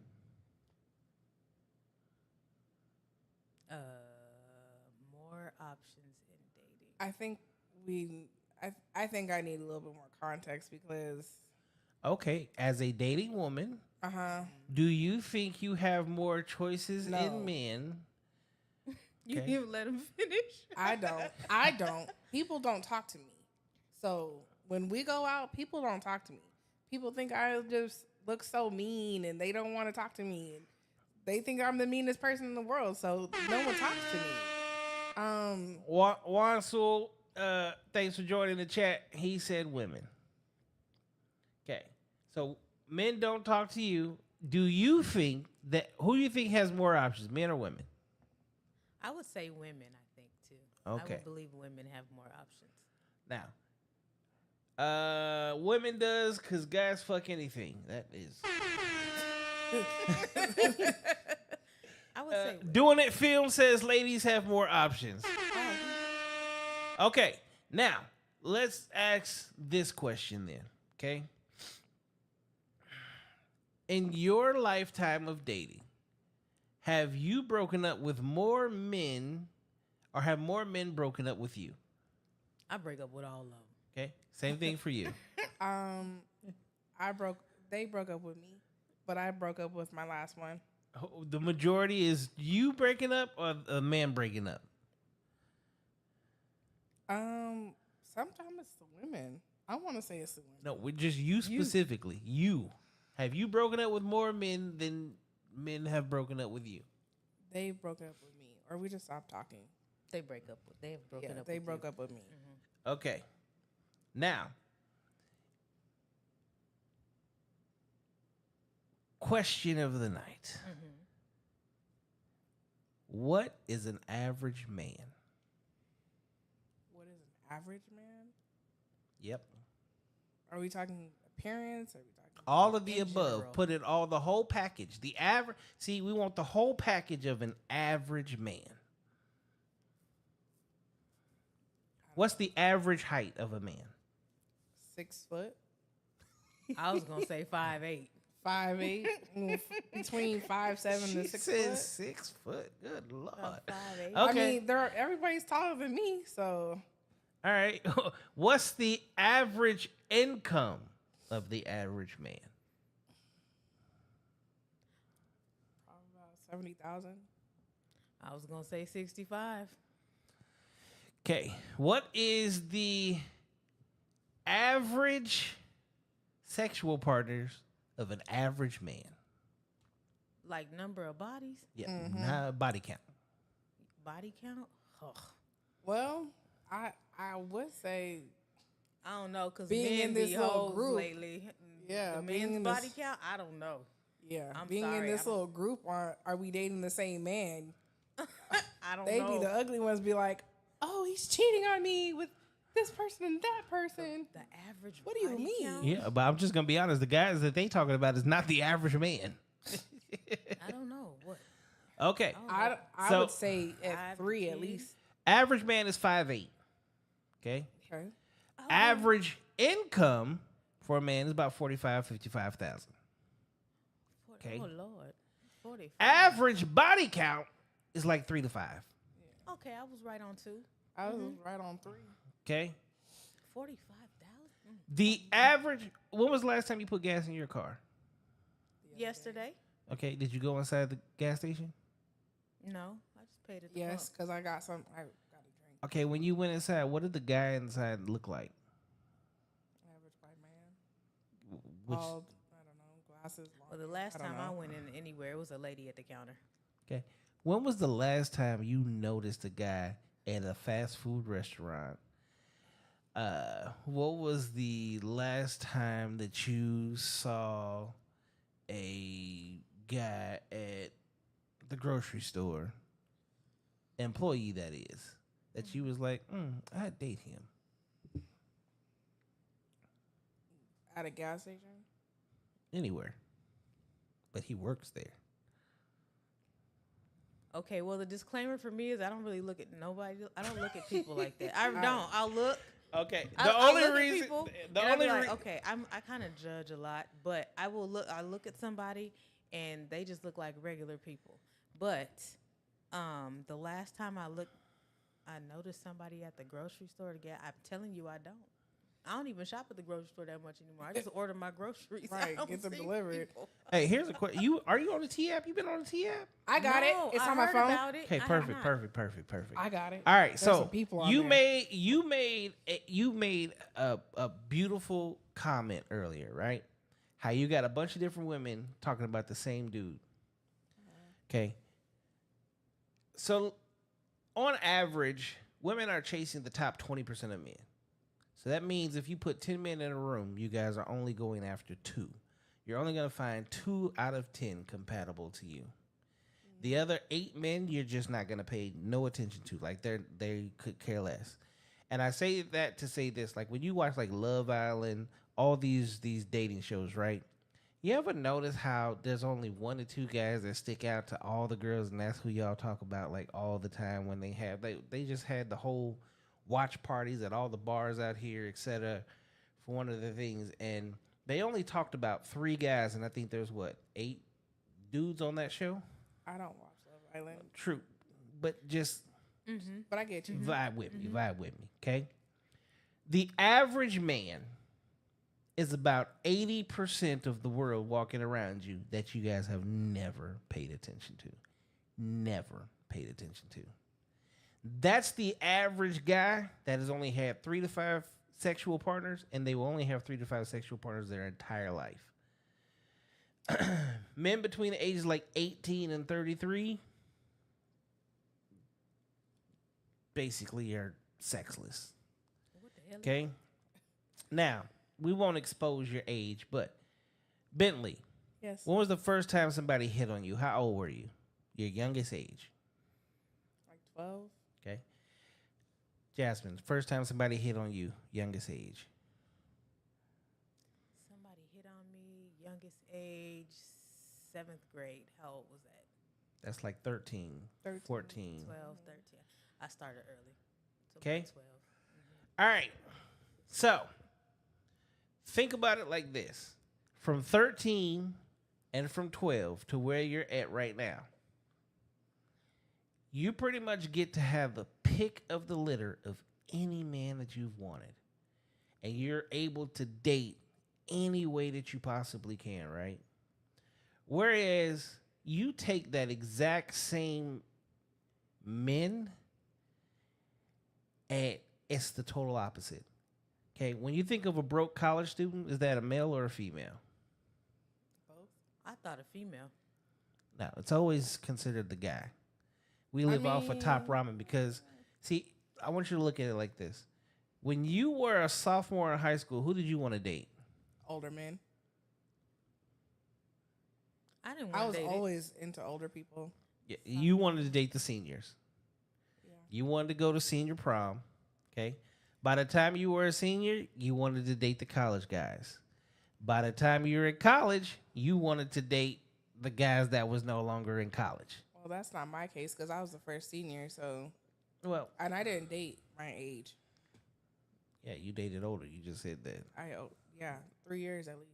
More options in dating. I think I think I need a little bit more context because. Okay. As a dating woman, do you think you have more choices No. in men? You Okay. didn't even let him finish. I don't. I don't. People don't talk to me. So when we go out, people don't talk to me. People think I just look so mean and they don't want to talk to me. And they think I'm the meanest person in the world. So no one talks to me. Wansul, thanks for joining the chat. He said women. Okay. So men don't talk to you. Do you think that who do you think has more options, men or women? I would say women, I think, too. Okay. I would believe women have more options. Now, women does because guys fuck anything. That is I would say women. doing it. Film says ladies have more options. Okay, now let's ask this question then. Okay, in your lifetime of dating, have you broken up with more men, or have more men broken up with you? I break up with all of them. Okay, same thing for you. They broke up with me, but I broke up with my last one. The majority is you breaking up or a man breaking up? Sometimes it's the women. I want to say it's the women. No, we're just you specifically. You. Have you broken up with more men than men have broken up with you? They broke up with me, or we just stopped talking. They have broken Yeah, up. they with broke you. up with me. Okay. Now, question of the night. What is an average man? What is an average man? Yep. Are we talking appearance? Are we talking All of the In above. general. Put it all, the whole package. The average. See, we want the whole package of an average man. What's the average height of a man? 6 foot, I was gonna say 5'8". 5'8", between 5'7" She to 6 says foot. 6 foot. Good lord. 5'8". Okay. I mean, everybody's taller than me, so All right. What's the average income of the average man? probably about 70,000. I was gonna say 65. Okay. What is the average sexual partners of an average man? Like number of bodies, Yeah. Not body count. body count. Ugh. Well, I would say I don't know, cause Being men in this be little hoes group. lately. Yeah, the being men's in body this- count. I don't know. yeah, I'm being sorry, in I this don't- little group, are we dating the same man? I don't They know. be the ugly ones. Be like, oh, he's cheating on me with this person and that person. The average. What do you body mean? count? Yeah, but I'm just gonna be honest. The guys that they talking about is not the average man. I don't know what. Okay. I So- would say at Average 3 at is- least. Average man is 5'8". Okay. Okay. Average income for a man is about 55,000. Okay. Oh Lord. 45. Average body count is like 3 to 5. Okay, I was right on 2. I was right on 3. Okay. 45,000. The average. When was the last time you put gas in your car? Yesterday? Okay. Did you go inside the gas station? No, I just Paid at the Yes, pump. because I got a drink. Okay, when you went inside, what did the guy inside look like? Average white man. Which Bald, I don't know, glasses. Long Well, the hair, last I don't time I know. went in anywhere, it was a lady at the counter. okay? When was the last time you noticed a guy at a fast food restaurant? What was the last time that you saw a guy at the grocery store, employee that is, that you was like, I'd date him At a gas station. anywhere, but he works there. Okay, well, the disclaimer for me is I don't really look at nobody. I don't look at people like that. I don't. I'll look. Okay, I'll look at people, the and I'll be only like, okay, I kind of judge a lot, but I will look. I look at somebody, and they just look like regular people. But the last time I noticed somebody at the grocery store. I'm telling you, I don't. I don't even shop at the grocery store that much anymore. I just order my groceries. I Right, don't get them see delivered. people. Hey, here's a question. Are you on the T app? You been on the T app? I got No, it. It's I on my heard phone. about it. Okay, I have perfect. not. I got it. All right, There's so some people on you there. made a beautiful comment earlier, right? How you got a bunch of different women talking about the same dude. Okay. So on average, women are chasing the top 20% of men. So that means if you put 10 men in a room, you guys are only going after 2. You're only going to find 2 out of 10 compatible to you. The other 8 men, you're just not going to pay no attention to. Like they could care less. And I say that to say this, like when you watch like Love Island, all these dating shows, right? You ever notice how there's only 1 or 2 guys that stick out to all the girls, and that's who y'all talk about like all the time when they just had the whole watch parties at all the bars out here, etc. for one of the things, and they only talked about 3 guys, and I think there's 8 dudes on that show. I don't watch Love Island, True, but just but I get you. vibe with me, okay? The average man is about 80% of the world walking around you that you guys have never paid attention to. Never paid attention to. That's the average guy that has only had 3 to 5 sexual partners, and they will only have 3 to 5 sexual partners their entire life. Men between the ages like 18 and 33 basically are sexless. What the hell? Okay? Now, we won't expose your age, but Bentley, Yes. when was the first time somebody hit on you? How old were you? Your youngest age. Like 12. Okay. Jasmine, first time somebody hit on you, youngest age. Somebody hit on me, youngest age, 7th grade. How old was that? That's like 13, 13. 14. 12, 13. I started early. So Okay. about 12. All right. So, think about it like this. From 13 and from 12 to where you're at right now, you pretty much get to have the pick of the litter of any man that you've wanted. And you're able to date any way that you possibly can, right? Whereas you take that exact same men and it's the total opposite. Okay, when you think of a broke college student, is that a male or a female? Both. I thought a female. No, it's always considered the guy. We live off of top ramen because, see, I want you to look at it like this. When you were a sophomore in high school, who did you want to date? Older men. I didn't I want was to date always into older people. Yeah, you wanted to date the seniors. Yeah. You wanted to go to senior prom, okay? By the time you were a senior, you wanted to date the college guys. By the time you were in college, you wanted to date the guys that was no longer in college. Well, that's not my case because I was the first senior, so Well, and I didn't date my age. yeah, you dated older. You just said that. 3 years at least.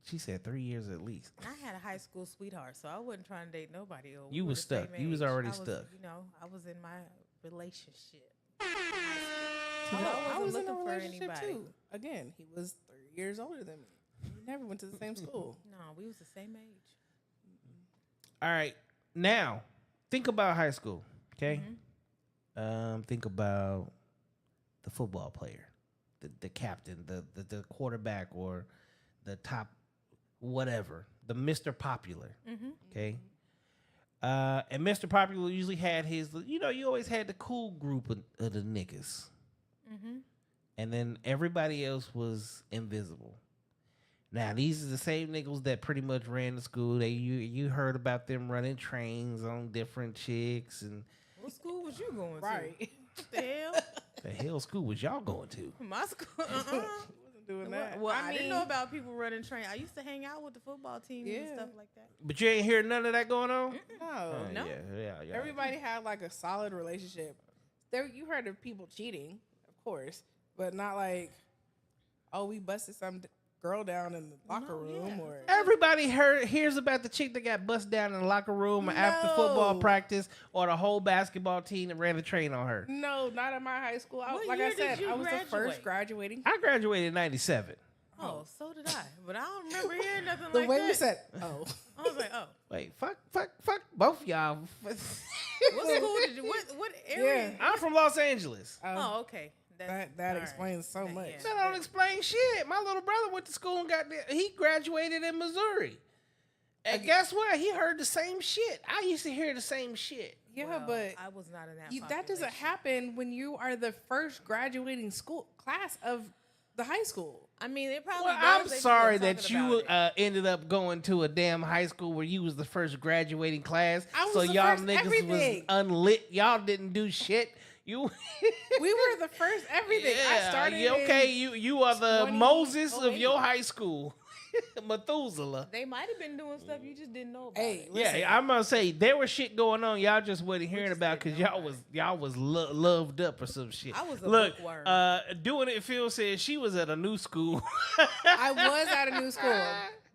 She said 3 years at least. I had a high school sweetheart, so I wasn't trying to date nobody. Or You we were was the same stuck. You was age. already I was, stuck. You know, I was in my relationship. I was in a looking for relationship anybody. too. Again, he was 3 years older than me. We never went to the same school. No, we was the same age. All right. Now, think about high school, okay? Think about the football player, the captain, the quarterback, or the top whatever, the Mr. Popular, okay? And Mr. Popular usually had his, you always had the cool group of the niggas. And then everybody else was invisible. Now, these are the same niggas that pretty much ran the school. You heard about them running trains on different chicks. And What school was you going to? Right. What the hell? the hell school was y'all going to? My school. Wasn't doing that. Well, I didn't mean, know about people running train. I used to hang out with the football team and stuff like that. But you ain't hear none of that going on? No. Yeah. Everybody had like a solid relationship. You heard of people cheating, of course, but not like, oh, we busted some girl down in the locker room or. Everybody hears about the chick that got bust down in the locker room or after football practice, or the whole basketball team that ran the train on her. No, not at my high school. What Like year I said, did you I was the graduate? first graduating. I graduated in 97. Oh, so did I. But I don't remember hearing nothing The like way that. we said, oh. I was like, oh. Wait, fuck both y'all. What school did you, what area? Yeah. I'm from Los Angeles. Oh, okay. That all right. explains so much. Yeah. That don't explain shit. My little brother went to school and he graduated in Missouri. And guess what? He heard the same shit. I used to hear the same shit. Yeah, Well, but I was not in that. that doesn't population. happen when you are the first graduating class of the high school. I mean, it probably. Well, does. I'm They just sorry weren't that talking you about it. ended up going to a damn high school where you was the first graduating class. I was so the y'all first niggas everything. was unlit. Y'all didn't do shit. You We were the first everything. I started. okay. in You are the 2008. Moses of your high school, Methuselah. They might have been doing stuff you just didn't know about. Hey, it. listen, Yeah, I'm gonna say there was shit going on. Y'all just wasn't hearing about because y'all was loved up or some shit. I was a Look, bookworm. doing it. Phil said she was at a new school. I was at a new school.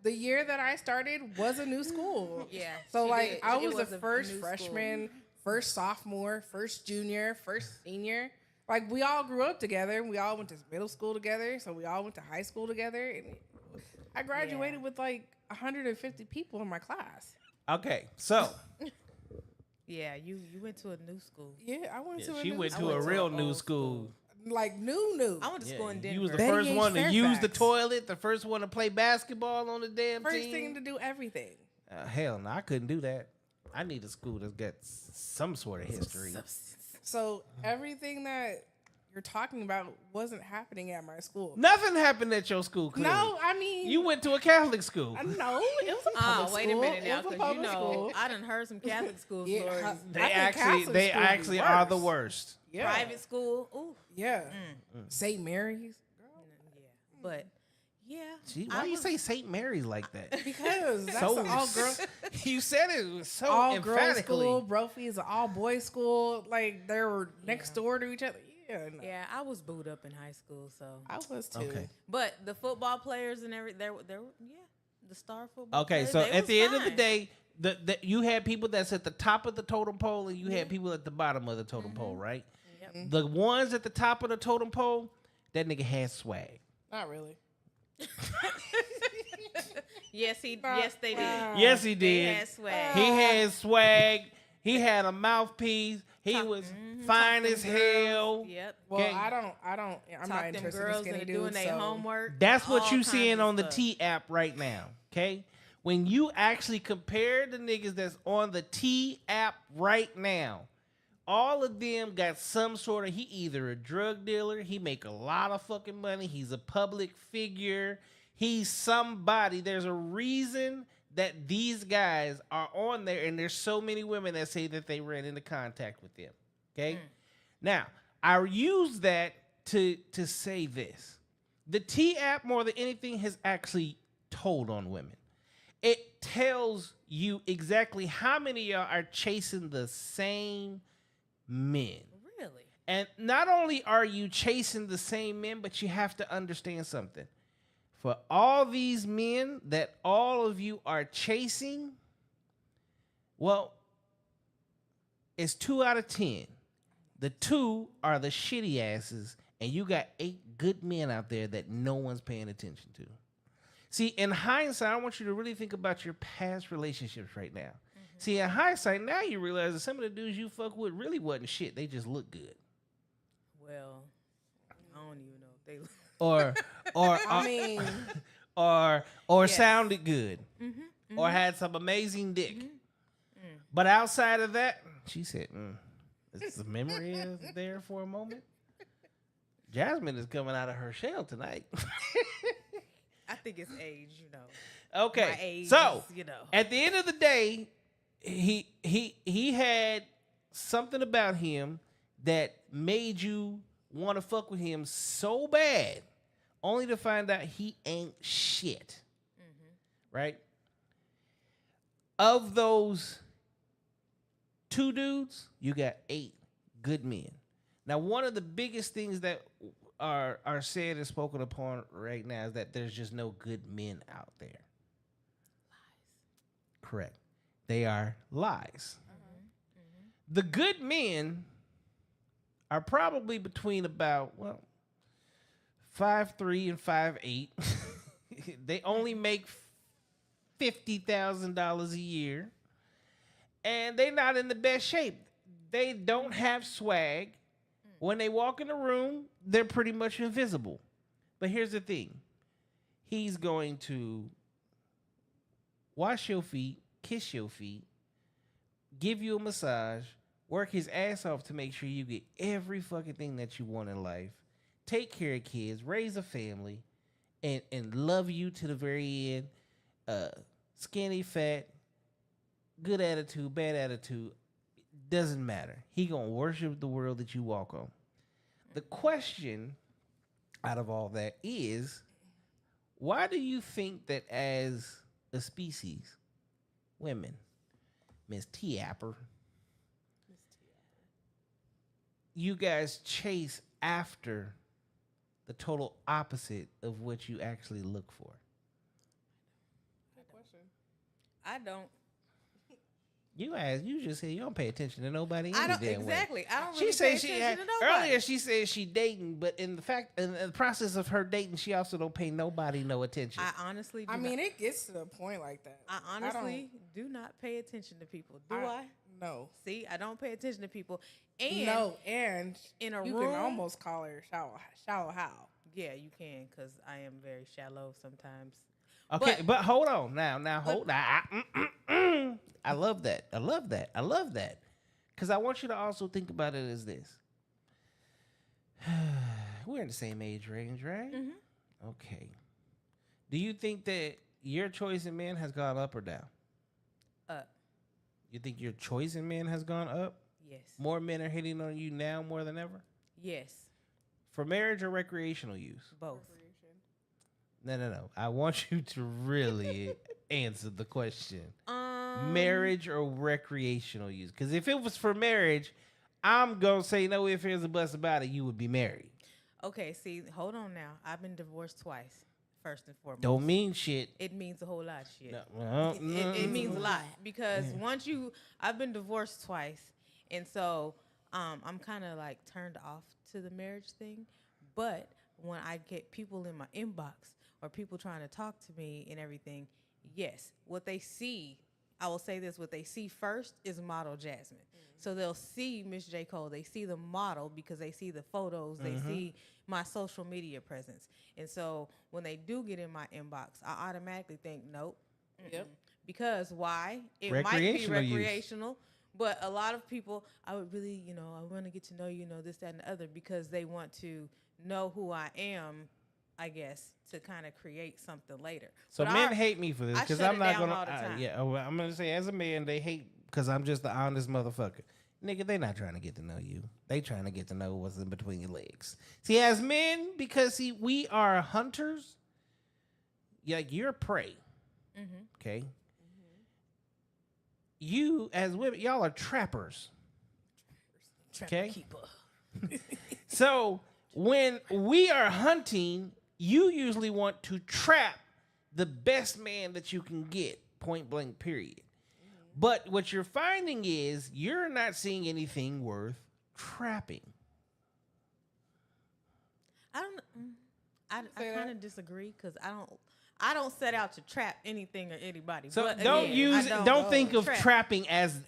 The year that I started was a new school. Yeah, So she like did. I It was the a first new freshman, first sophomore, first junior, first senior. Like we all grew up together. We all went to middle school together. So we all went to high school together. And I graduated with like 150 people in my class. Okay, so Yeah, you went to a new school. Yeah, I went to a she new went school. to a went to real an new old school. Like new. I went to school in Denver. You was the Betty first H. one to use the Fairfax. toilet, the first one to play basketball on the damn First team. thing to do everything. Hell no, I couldn't do that. I need a school that's got some sort of history. So everything that you're talking about wasn't happening at my school. Nothing happened at your school. Clearly. No, I mean You went to a Catholic school. No, it was a public wait a school. minute now, It was a because public school. I done heard some Catholic school Yeah, stories. I They think actually, Catholic they school be actually are the worse. worst. Yeah. Private school. Ooh, Yeah. St. Mary's. yeah. But yeah, Gee, why I you was- say St. Mary's like that? Because that's So an all girl you said it so all girl emphatically. school. Brophy is an all boys school. Like they were next door to each other. Yeah. No. Yeah, I was booed up in high school, so. I was too. Okay. But the football players and everything, the star football. Okay, players, so they at was the end of the fine. day, you had people that's at the top of the totem pole, and you had people at the bottom of the totem pole, right? Yep. The ones at the top of the totem pole, that nigga had swag. Not really. yes, they did. Yes, he They did. had swag. He had swag. He had a mouthpiece. He Talk- was mhm, fine talk as them girls. hell. Yep. Well, Okay. I'm not Talk them interested in girls skinny into dudes. doing their so. homework. That's what all you kinds seeing of on the stuff. T app right now. Okay, when you actually compare the niggas that's on the T app right now, all of them got some sort of. He either a drug dealer, he make a lot of fucking money, he's a public figure, he's somebody. There's a reason that these guys are on there, and there's so many women that say that they ran into contact with them. Okay, now I use that to say this. The T app, more than anything, has actually told on women. It tells you exactly how many of y'all are chasing the same men. Really? And not only are you chasing the same men, but you have to understand something. For all these men that all of you are chasing, well, it's 2 out of 10. The 2 are the shitty asses, and you got 8 good men out there that no one's paying attention to. See, in hindsight, I want you to really think about your past relationships right now. See, in hindsight, now you realize that some of the dudes you fuck with really wasn't shit. They just look good. Well, I don't even know if they. Or, or, I mean, or Yes. sounded good. Mm-hmm, Or had some amazing dick. But outside of that, she said, the memory is there for a moment. Jasmine is coming out of her shell tonight. I think it's age, you know. Okay, My age so is, you know. at the end of the day, he had something about him that made you want to fuck with him so bad, only to find out he ain't shit. Right? Of those 2 dudes, you got 8 good men. Now, one of the biggest things that are said and spoken upon right now is that there's just no good men out there. Lies. Correct. They are lies. The good men are probably between about 5'3" and 5'8". They only make $50,000 a year, and they're not in the best shape. They don't have swag. When they walk in the room, they're pretty much invisible. But here's the thing. He's going to wash your feet, kiss your feet, give you a massage, work his ass off to make sure you get every fucking thing that you want in life, take care of kids, raise a family, and love you to the very end. Skinny, fat, good attitude, bad attitude, doesn't matter. He gonna worship the world that you walk on. The question out of all that is, why do you think that as a species, women, Miss T-Apper, you guys chase after the total opposite of what you actually look for? good question. I don't. You just said you don't pay attention to nobody. I don't any damn way. exactly. I don't She really said pay she attention to nobody. earlier. She said she dating, but in the process of her dating, she also don't pay nobody no attention. I honestly. I mean, it gets to the point like that. I honestly do not pay attention to people. Do I? No. See, I don't pay attention to people. And No, and in a you room, can almost call her shallow how. yeah, you can, because I am very shallow sometimes. Okay, but hold on now. Hold on. I love that. I love that. Because I want you to also think about it as this. We're in the same age range, right? Mm-hmm. Okay. Do you think that your choice in men has gone up or down? Up. You think your choice in men has gone up? Yes. More men are hitting on you now more than ever? Yes. For marriage or recreational use? Both. No. I want you to really answer the question. Marriage or recreational use? Because if it was for marriage, I'm going to say no ifs, ands, or buts about it. You would be married. Okay, see, hold on now. I've been divorced twice, first and foremost. Don't mean shit. It means a whole lot of shit. No, It means a lot because I've been divorced twice, and so I'm kind of like turned off to the marriage thing. But when I get people in my inbox or people trying to talk to me and everything, yes, what they see, I will say this, what they see first is model Jasmine. So they'll see Miss J. Cole. They see the model because they see the photos. They see my social media presence. And so when they do get in my inbox, I automatically think, nope. Yep. Because why? It might be recreational. But a lot of people, I would really, I want to get to know you, this, that, and the other, because they want to know who I am, I guess, to kind of create something later. So but men hate me for this because I'm not going to. I'm going to say as a man, they hate because I'm just the honest motherfucker. Nigga, they not trying to get to know you. They trying to get to know what's in between your legs. See, as men, because we are hunters, you're prey. Mm-hmm. Okay? Mm-hmm. You, as women, y'all are trappers. Okay? Keeper. So, when we are hunting, you usually want to trap the best man that you can get, point blank, period. But what you're finding is you're not seeing anything worth trapping. I kind of disagree because I I don't set out to trap anything or anybody. So but don't again, use I don't think of trap. trapping as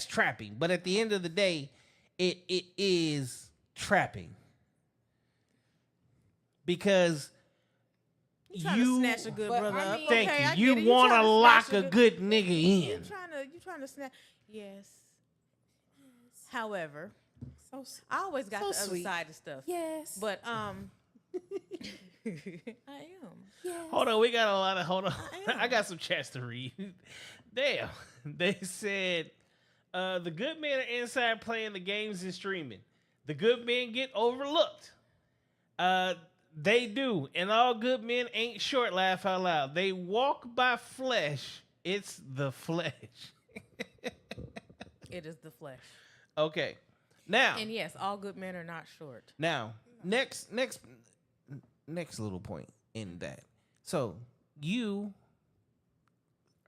trapping, but at the end of the day, it is trapping because You trying to snatch a good but brother I up. mean- thank Okay, I you. get You it. want to trying lock snatch a good nigga You in. trying to snatch? Yes. However, So I always got So the other sweet. side of stuff. yes. But I am. yes. Hold on, we got a lot of hold on. I am. I got some chats to read. Damn, they said the good men are inside playing the games and streaming. The good men get overlooked. They do, and all good men ain't short. Laugh out loud. They walk by flesh. It's the flesh. It is the flesh. Okay, now And yes, all good men are not short. Now, next little point in that. So you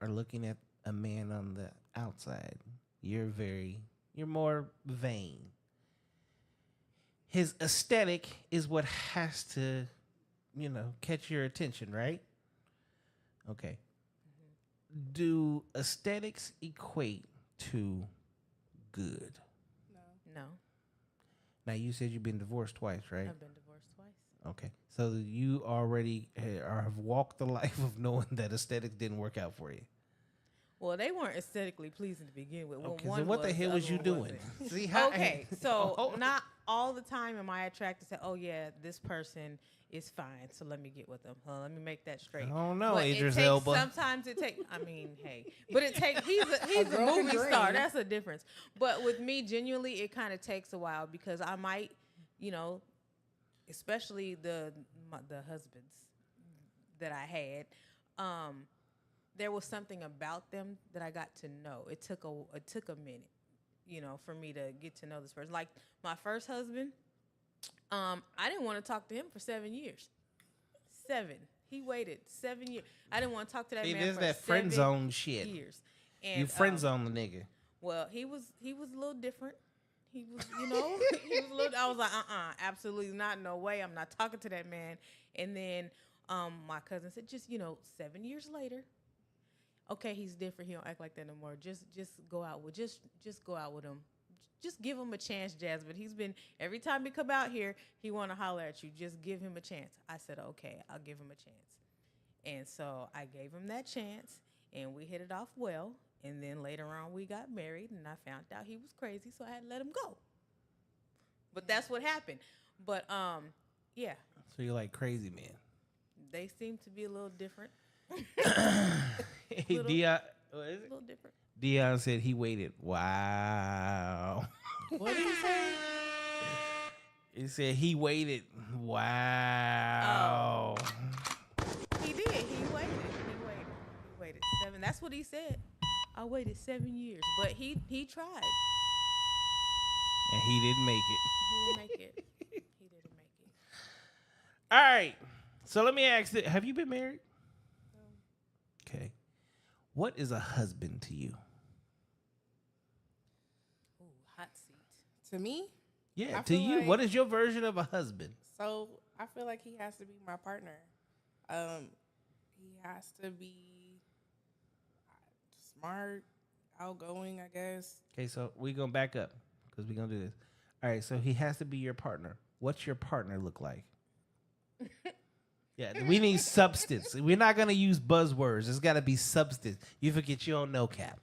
are looking at a man on the outside. You're more vain. His aesthetic is what has to, catch your attention, right? Okay. Do aesthetics equate to good? No, Now you said you've been divorced twice, right? I've been divorced twice. Okay, so you already have walked the life of knowing that aesthetics didn't work out for you. Well, they weren't aesthetically pleasing to begin with. Well, Okay, one so what the was, hell other was you one doing? wasn't. See how? Okay, so Oh, not all the time am I attracted to, oh yeah, this person is fine, so let me get with them. Let me make that straight. I don't know, But it Idris takes- Elba. Sometimes it takes. I mean, hey, but it takes. He's a girl can movie dream. star. That's a difference. But with me, genuinely, it kind of takes a while because I might, especially the husbands that I had. There was something about them that I got to know. It took a minute, for me to get to know this person. Like my first husband, I didn't want to talk to him for 7 years. 7. He waited 7 years. I didn't want to talk to that See, man there's for that 7 friend zone shit. years. And You friend zone the nigga. well, he was a little different. He was, he was a little. I was like, absolutely not, no way. I'm not talking to that man. And then my cousin said, just 7 years later. Okay, he's different. He don't act like that no more. Just go out with go out with him. Just give him a chance, Jasmine. He's been every time he come out here, he want to holler at you. Just give him a chance. I said, okay, I'll give him a chance. And so I gave him that chance, and we hit it off well. And then later on, we got married, and I found out he was crazy, so I had to let him go. But that's what happened. But yeah, So you're like crazy man. they seem to be a little different. Hey, Little- Dion, what is A it? little different. Dion said he waited. Wow. What did he say? He said he waited. Wow. He did. He waited 7. That's what he said. I waited 7 years, but he tried. And he didn't make it. He didn't make it. He didn't make it. All right. So let me ask this. Have you been married? Okay. What is a husband to you? Ooh, hot seat. To me, Yeah, I to feel you. like- What is your version of a husband? so I feel like he has to be my partner. He has to be smart, outgoing, I guess. Okay, so we're going to back up because we're going to do this. All right, so he has to be your partner. What's your partner look like? Yeah, we need substance. We're not going to use buzzwords. It's got to be substance. You forget you don't know, Capp.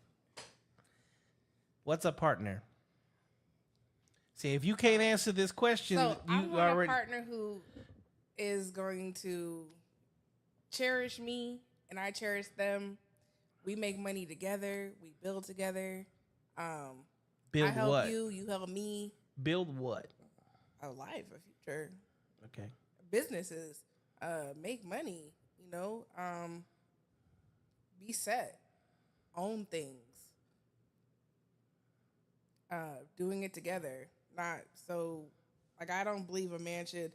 What's a partner? See, if you can't answer this question, So I you want already... a partner who is going to cherish me and I cherish them. We make money together. We build together. Build I help what? you. You help me. Build what? A life, a future, Okay. businesses, make money. Be set, own things. Doing it together. Not so. Like I don't believe a man should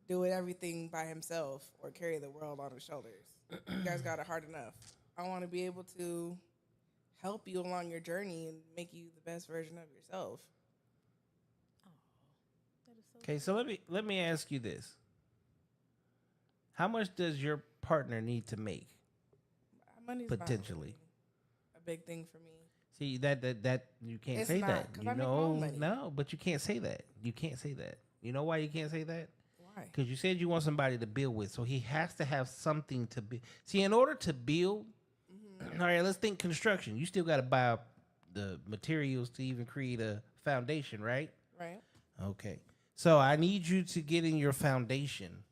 do everything by himself or carry the world on his shoulders. You guys got it hard enough. I want to be able to help you along your journey and make you the best version of yourself. That is so Okay, so let me ask you this. How much does your partner need to make? Money's Potentially. not really a big thing for me. See that you can't It's say not, that. 'cause You I make my own know, money. no, but you can't say that. You can't say that. You know why you can't say that? Why? Because you said you want somebody to build with, so he has to have something to build. See, in order to build, all right, let's think construction. You still got to buy the materials to even create a foundation, right? Right. Okay. So I need you to get in your foundation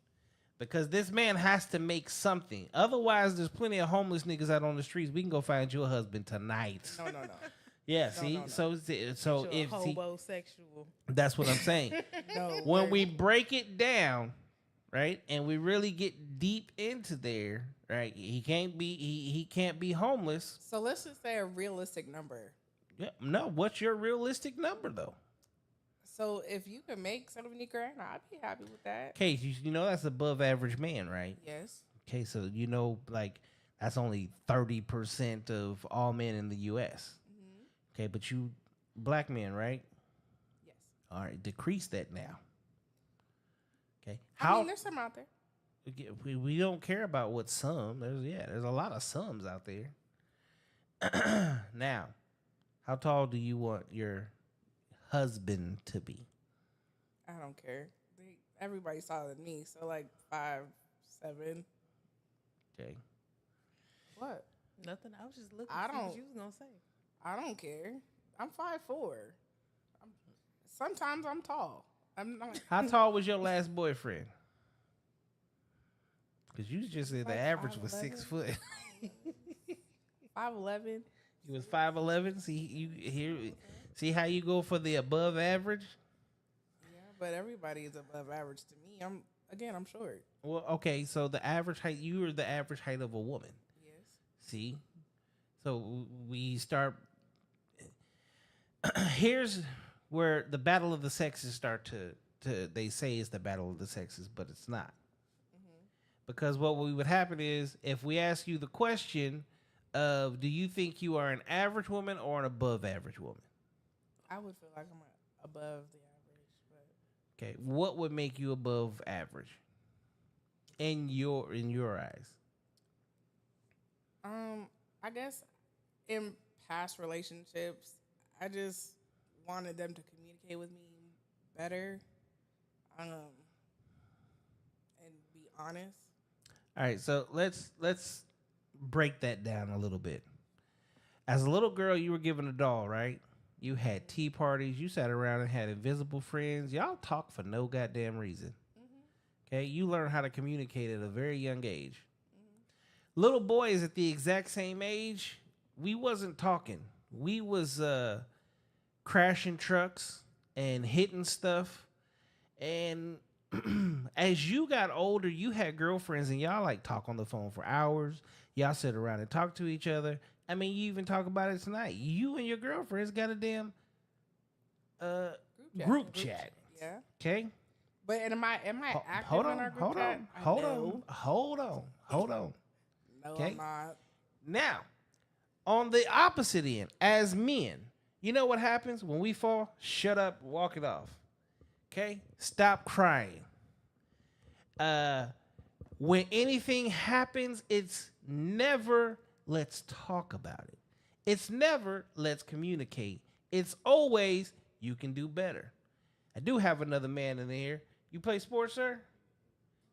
because this man has to make something. Otherwise, there's plenty of homeless niggas out on the streets. We can go find you a husband tonight. No. Yeah, see? no. So You're if see, hobosexual. that's what I'm saying. No. When we break it down, right, and we really get deep into there, right, he can't be homeless. So let's just say a realistic number. Yeah, no, what's your realistic number though? So if you can make 70 grand, I'd be happy with that. Okay, you know that's above average man, right? Yes. Okay, so you know like that's only 30% of all men in the U.S. Okay, but you black men, right? Yes. All right, decrease that now. Okay, I mean, there's some out there. we don't care about what some. There's a lot of sums out there. Now, how tall do you want your husband to be? I don't care. Everybody's taller than me, so like 5'7". Okay. What? Nothing. I was just looking I to see what don't- you was gonna say. I don't care. I'm 5'4". Sometimes I'm tall. I'm not. How tall was your last boyfriend? Because you just said the Like average was 5'11". 6 foot. 5'11". He was 5'11". See how you go for the above average? Yeah, but everybody is above average to me. I'm short. Well, okay, so the average height, you are the average height of a woman. Yes. See? So we start. Here's where the battle of the sexes start to they say it's the battle of the sexes, but it's not. Because what would happen is if we ask you the question of do you think you are an average woman or an above average woman? I would feel like I'm above the average, but Okay, what would make you above average in your eyes? I guess in past relationships, I just wanted them to communicate with me better, and be honest. All right, so let's break that down a little bit. As a little girl, you were given a doll, right? You had tea parties. You sat around and had invisible friends. Y'all talk for no goddamn reason. Okay, you learn how to communicate at a very young age. Little boys at the exact same age, we wasn't talking. We was crashing trucks and hitting stuff. And as you got older, you had girlfriends and y'all like talk on the phone for hours. Y'all sit around and talk to each other. I mean, you even talk about it tonight. You and your girlfriends got a damn group chat. Yeah. Okay? But am I active Hold in on, our group hold chat? on, hold on. No, Okay. I'm not. Now, on the opposite end, as men, you know what happens when we fall? Shut up, walk it off. Okay? Stop crying. When anything happens, it's never let's talk about it. It's never let's communicate. It's always you can do better. I do have another man in here. You play sports, sir?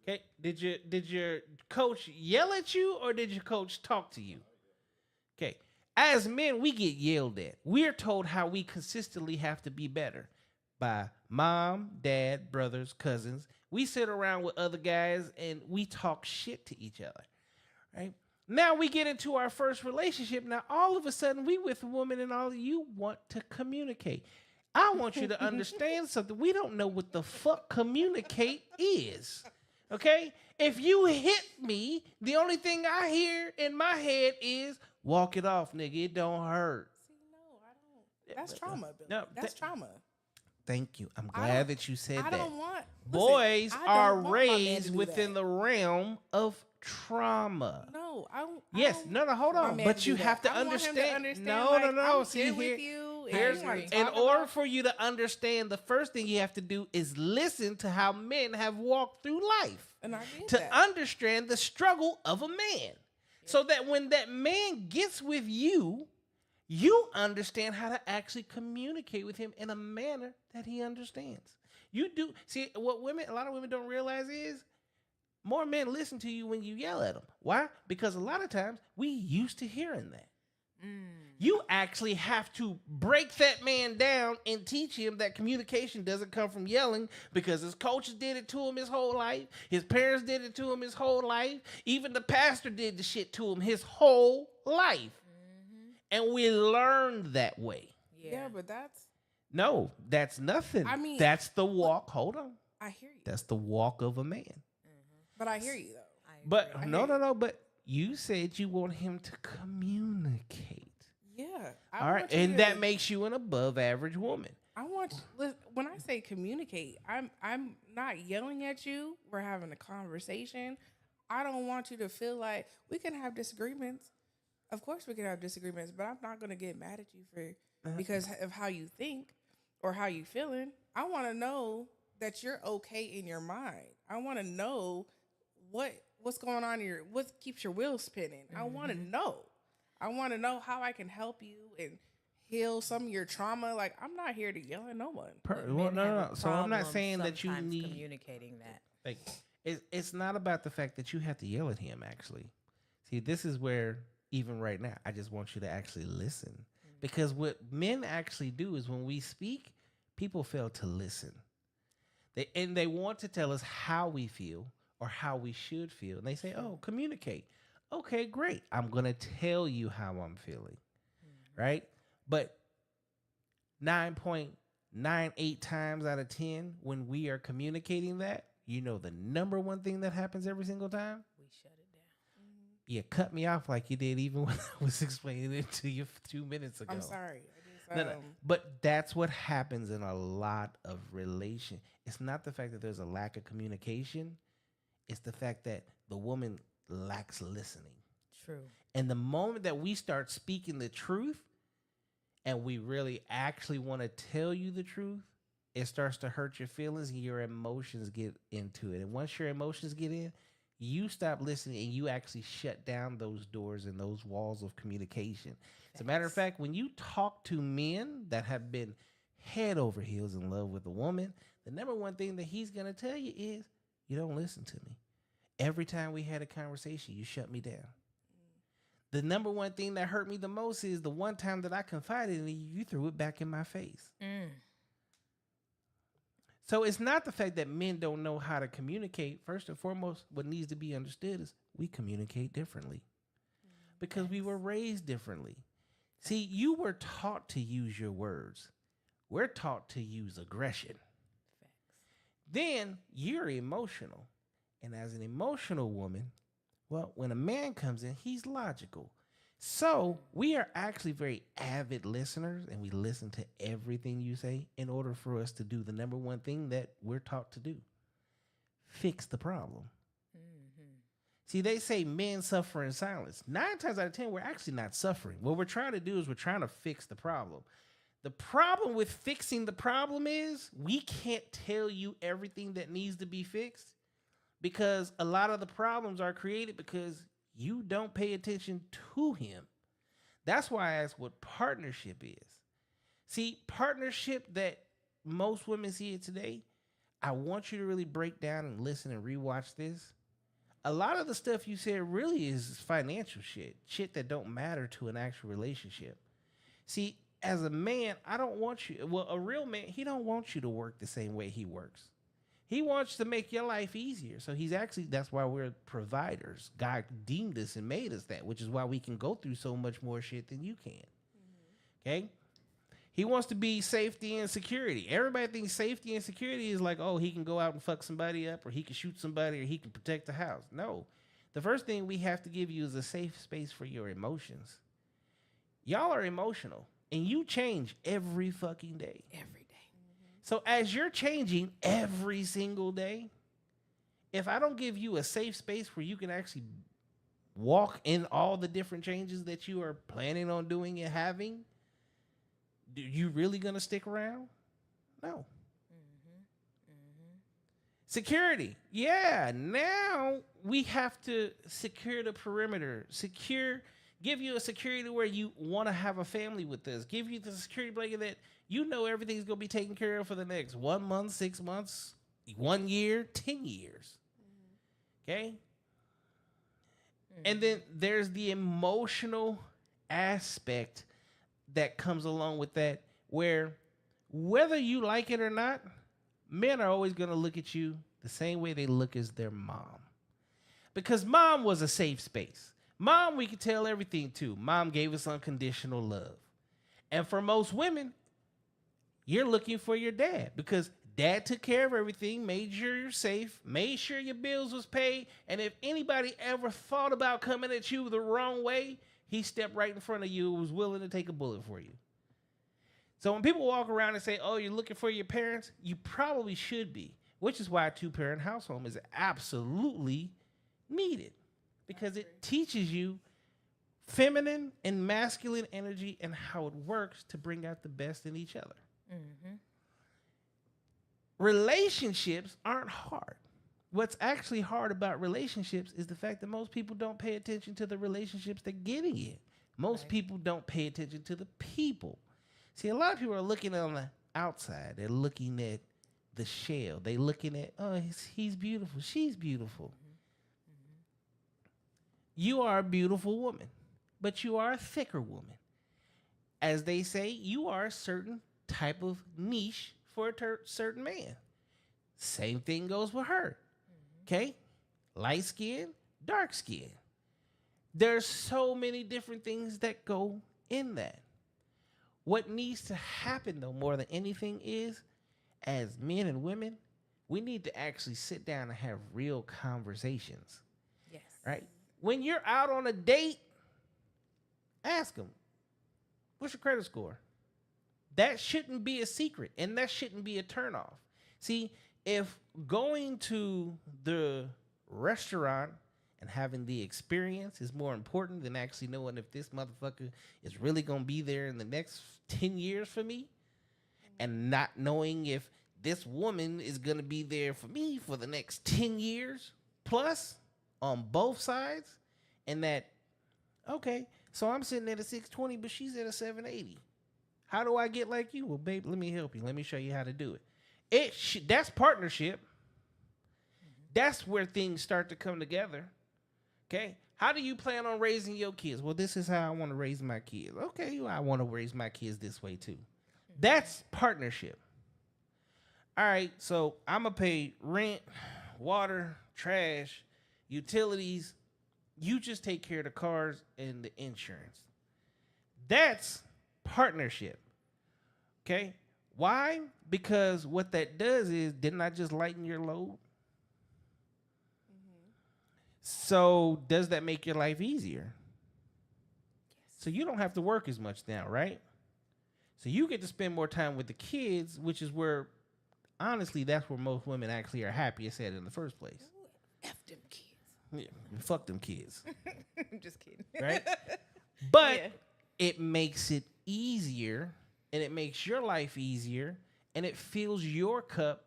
Okay. Did your coach yell at you or did your coach talk to you? Okay. As men, we get yelled at. We're told how we consistently have to be better by mom, dad, brothers, cousins. We sit around with other guys and we talk shit to each other. Right? Now we get into our first relationship. Now all of a sudden we with a woman and all of you want to communicate. I want you to understand something. We don't know what the fuck communicate is. Okay? If you hit me, the only thing I hear in my head is walk it off, nigga. It don't hurt. See, no, I don't. That's trauma, Billy. No, That's trauma. Thank you. I'm I glad don't- that you said I that. don't want Boys listen, I are don't want my man to raised do within that. the realm of trauma. No, I don't. Yes, I don't no, hold want my on. man But to you do have that. to I want him understand. understand, No, like, no. I'm See here here. with you, and Here's, you want to in talk order about- for you to understand, the first thing you have to do is listen to how men have walked through life and I get to that. understand the struggle of a man. So that when that man gets with you, you understand how to actually communicate with him in a manner that he understands. You do see what a lot of women don't realize is more men listen to you when you yell at them. Why? Because a lot of times we used to hearing that. You actually have to break that man down and teach him that communication doesn't come from yelling, because his coaches did it to him his whole life. His parents did it to him his whole life. Even the pastor did the shit to him his whole life. And we learned that way. Yeah, but that's No, that's nothing. I mean- that's the walk. Hold on. I hear you. That's the walk of a man. But I hear you though. I But agree. no. But you said you want him to communicate. Yeah. All right, want you and to- that makes you an above average woman. I want when I say communicate, I'm not yelling at you. We're having a conversation. I don't want you to feel like we can have disagreements. Of course we can have disagreements, but I'm not going to get mad at you for because of how you think or how you feeling. I want to know that you're okay in your mind. I want to know what's going on in what keeps your wheels spinning. I want to know. I want to know how I can help you and heal some of your trauma. Like, I'm not here to yell at no one. But Well, men no, have no, a no. So I'm not problem saying that you sometimes need. communicating that. Like, it's not about the fact that you have to yell at him. Actually, see, this is where even right now, I just want you to actually listen, because what men actually do is when we speak, people fail to listen. They want to tell us how we feel or how we should feel, and they say, "Oh, communicate." Okay, great. I'm gonna tell you how I'm feeling, right? But 9.98 times out of 10, when we are communicating that, you know the number one thing that happens every single time? We shut it down. You cut me off like you did even when I was explaining it to you 2 minutes ago. I'm sorry. I No, just, no. But that's what happens in a lot of relation. It's not the fact that there's a lack of communication. It's the fact that the woman lacks listening. True. And the moment that we start speaking the truth and we really actually want to tell you the truth, it starts to hurt your feelings and your emotions get into it. And once your emotions get in, you stop listening and you actually shut down those doors and those walls of communication. As a matter of fact, when you talk to men that have been head over heels in love with a woman, the number one thing that he's going to tell you is, you don't listen to me. Every time we had a conversation, you shut me down. The number one thing that hurt me the most is the one time that I confided in you, you threw it back in my face. So it's not the fact that men don't know how to communicate. First and foremost, what needs to be understood is we communicate differently because we were raised differently. See, you were taught to use your words. We're taught to use aggression. Then you're emotional. And as an emotional woman, well, when a man comes in, he's logical. So we are actually very avid listeners, and we listen to everything you say in order for us to do the number one thing that we're taught to do: fix the problem. See, they say men suffer in silence. 9 times out of 10, we're actually not suffering. What we're trying to do is we're trying to fix the problem. The problem with fixing the problem is we can't tell you everything that needs to be fixed, because a lot of the problems are created because you don't pay attention to him. That's why I ask what partnership is. See, partnership that most women see it today, I want you to really break down and listen and rewatch this. A lot of the stuff you said really is financial shit that don't matter to an actual relationship. See, as a man, I don't want you, well, a real man, he don't want you to work the same way he works. He wants to make your life easier. So he's actually, that's why we're providers. God deemed us and made us that, which is why we can go through so much more shit than you can. Okay? He wants to be safety and security. Everybody thinks safety and security is like, oh, he can go out and fuck somebody up, or he can shoot somebody, or he can protect the house. No. The first thing we have to give you is a safe space for your emotions. Y'all are emotional, and you change every fucking day. Every day. So as you're changing every single day, if I don't give you a safe space where you can actually walk in all the different changes that you are planning on doing and having, you really gonna stick around? No. Security. Yeah, now we have to secure the perimeter. Give you a security where you want to have a family with us. Give you the security blanket that you know everything's going to be taken care of for the next 1 month, 6 months, 1 year, 10 years. Okay? And then there's the emotional aspect that comes along with that, where whether you like it or not, men are always going to look at you the same way they look as their mom. Because mom was a safe space. Mom, we could tell everything to. Mom gave us unconditional love. And for most women, you're looking for your dad because dad took care of everything, made sure you're safe, made sure your bills was paid. And if anybody ever thought about coming at you the wrong way, he stepped right in front of you and was willing to take a bullet for you. So when people walk around and say, oh, you're looking for your parents, you probably should be, which is why a 2-parent household is absolutely needed, because it teaches you feminine and masculine energy and how it works to bring out the best in each other. Relationships aren't hard. What's actually hard about relationships is the fact that most people don't pay attention to the relationships they're getting in. Most people don't pay attention to the people. See, a lot of people are looking on the outside. They're looking at the shell. They're looking at, oh, he's beautiful. She's beautiful. You are a beautiful woman, but you are a thicker woman. As they say, you are a certain type of niche for a certain man. Same thing goes with her. Okay? Light skin, dark skin. There's so many different things that go in that. What needs to happen, though, more than anything is, as men and women, we need to actually sit down and have real conversations. Yes. Right? When you're out on a date, ask them, what's your credit score? That shouldn't be a secret, and that shouldn't be a turnoff. See, if going to the restaurant and having the experience is more important than actually knowing if this motherfucker is really going to be there in the next 10 years for me, and not knowing if this woman is going to be there for me for the next 10 years plus on both sides, and that, okay, so I'm sitting at a 620, but she's at a 780. How do I get like you? Well, babe, let me help you. Let me show you how to do it. That's partnership. That's where things start to come together. Okay? How do you plan on raising your kids? Well, this is how I want to raise my kids. Okay, well, I want to raise my kids this way too. That's partnership. All right, so I'm going to pay rent, water, trash, utilities. You just take care of the cars and the insurance. That's partnership. Okay? Why? Because what that does is, didn't I just lighten your load? So does that make your life easier? Yes. So you don't have to work as much now, right? So you get to spend more time with the kids, which is where, honestly, that's where most women actually are happiest at in the first place. Ooh, F them kids. Yeah, fuck them kids. I'm just kidding. Right? But Yeah. it makes it easier, and it makes your life easier, and it fills your cup.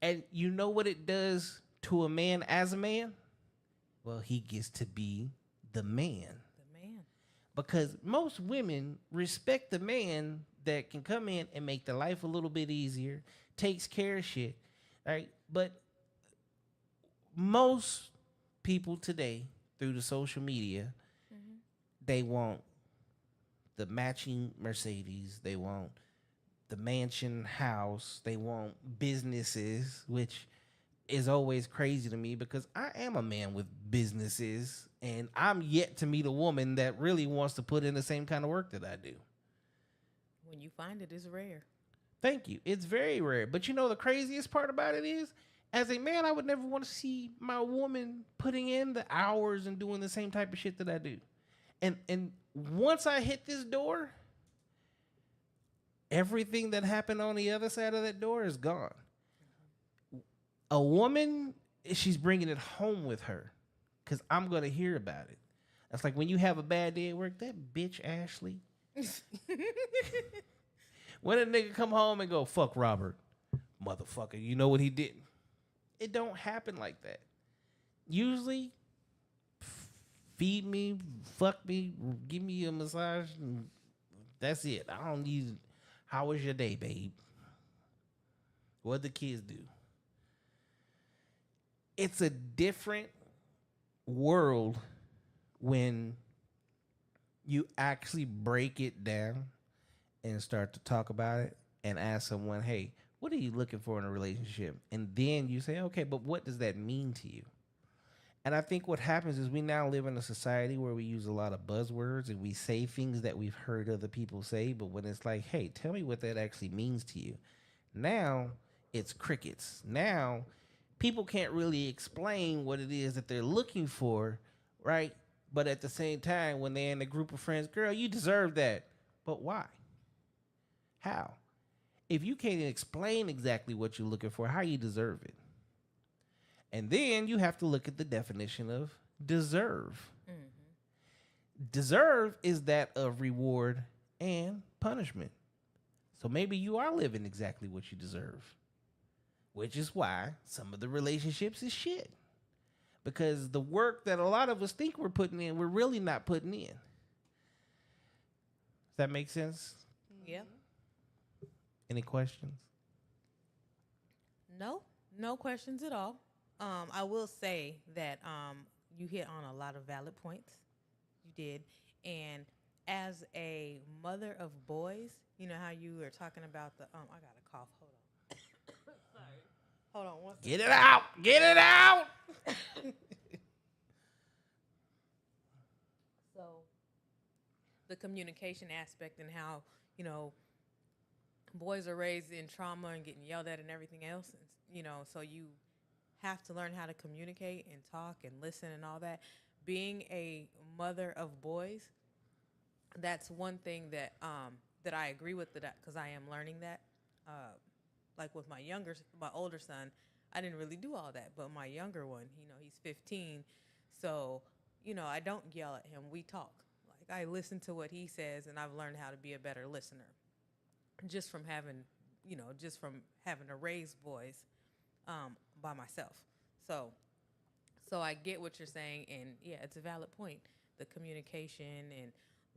And you know what it does to a man as a man? Well, he gets to be the man. The man. Because most women respect the man that can come in and make the life a little bit easier, takes care of shit, right? But most people today, through the social media, they want the matching Mercedes, they want the mansion house, they want businesses, which is always crazy to me because I am a man with businesses, and I'm yet to meet a woman that really wants to put in the same kind of work that I do. When you find it, it's rare. Thank you. It's very rare. But you know the craziest part about it is, as a man, I would never want to see my woman putting in the hours and doing the same type of shit that I do. And once I hit this door, everything that happened on the other side of that door is gone. A woman, she's bringing it home with her because I'm going to hear about it. That's like when you have a bad day at work, that bitch Ashley. When a nigga come home and go, fuck Robert, motherfucker, you know what he did? It don't happen like that. Usually, feed me, fuck me, give me a massage, and that's it. I don't need, how was your day, babe? What the kids do? It's a different world when you actually break it down and start to talk about it and ask someone, hey, what are you looking for in a relationship? And then you say, okay, but what does that mean to you? And I think what happens is we now live in a society where we use a lot of buzzwords and we say things that we've heard other people say, but when it's like, hey, tell me what that actually means to you. Now it's crickets. Now people can't really explain what it is that they're looking for, right? But at the same time, when they're in a group of friends, girl, you deserve that. But why? How? If you can't explain exactly what you're looking for, how you deserve it? And then you have to look at the definition of deserve. Mm-hmm. Deserve is that of reward and punishment. So maybe you are living exactly what you deserve, which is why some of the relationships is shit. Because the work that a lot of us think we're putting in, we're really not putting in. Does that make sense? Yeah. Any questions? No questions at all. I will say that you hit on a lot of valid points. You did. And as a mother of boys, you know how you were talking about the, I got a cough. Hold on. Sorry. Hold on one second. Get it out. Get it out. So the communication aspect and how, you know, boys are raised in trauma and getting yelled at and everything else, you know, so you have to learn how to communicate and talk and listen and all that. Being a mother of boys, that's one thing that that I agree with, that because I am learning that. Like with my older son, I didn't really do all that, but my younger one, you know, he's 15, so you know, I don't yell at him. We talk. Like I listen to what he says, and I've learned how to be a better listener, just from having to raise boys by myself. So I get what you're saying, and yeah, it's a valid point. The communication and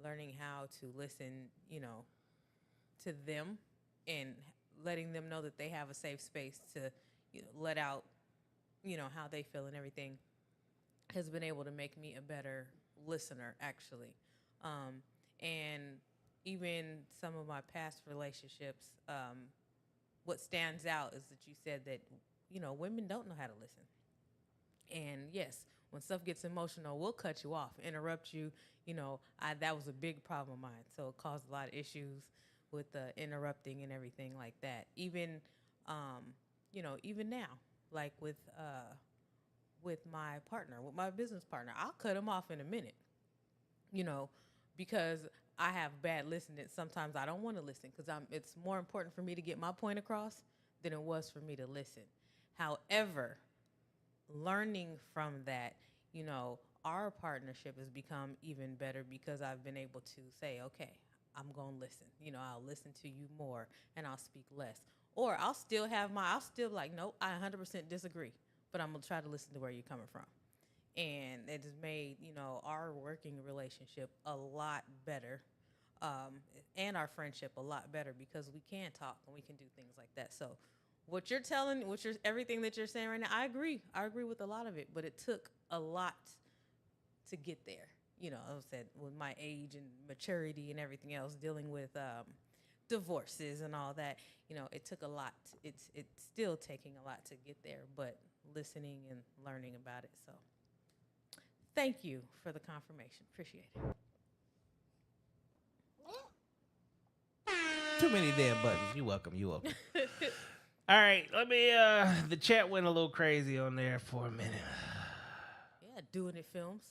learning how to listen, you know, to them and letting them know that they have a safe space to, you know, let out, you know, how they feel and everything has been able to make me a better listener, actually. And even some of my past relationships, what stands out is that you said that, you know, women don't know how to listen. And yes, when stuff gets emotional, we'll cut you off, interrupt you. You know, that was a big problem of mine. So it caused a lot of issues with the interrupting and everything like that. Even, you know, even now, like with my partner, with my business partner, I'll cut him off in a minute, you know, because I have bad listening. Sometimes I don't want to listen because it's more important for me to get my point across than it was for me to listen. However, learning from that, you know, our partnership has become even better because I've been able to say, okay, I'm going to listen. You know, I'll listen to you more and I'll speak less. Or I'll still like, nope, I 100% disagree, but I'm going to try to listen to where you're coming from. And it has made, you know, our working relationship a lot better, and our friendship a lot better because we can talk and we can do things like that. So everything that you're saying right now, I agree. I agree with a lot of it, but it took a lot to get there. You know, I said with my age and maturity and everything else, dealing with divorces and all that, you know, it took a lot. It's still taking a lot to get there, but listening and learning about it. So thank you for the confirmation. Appreciate it. Too many damn buttons. You welcome. You welcome. All right, let me. The chat went a little crazy on there for a minute. Yeah, Doing It Films.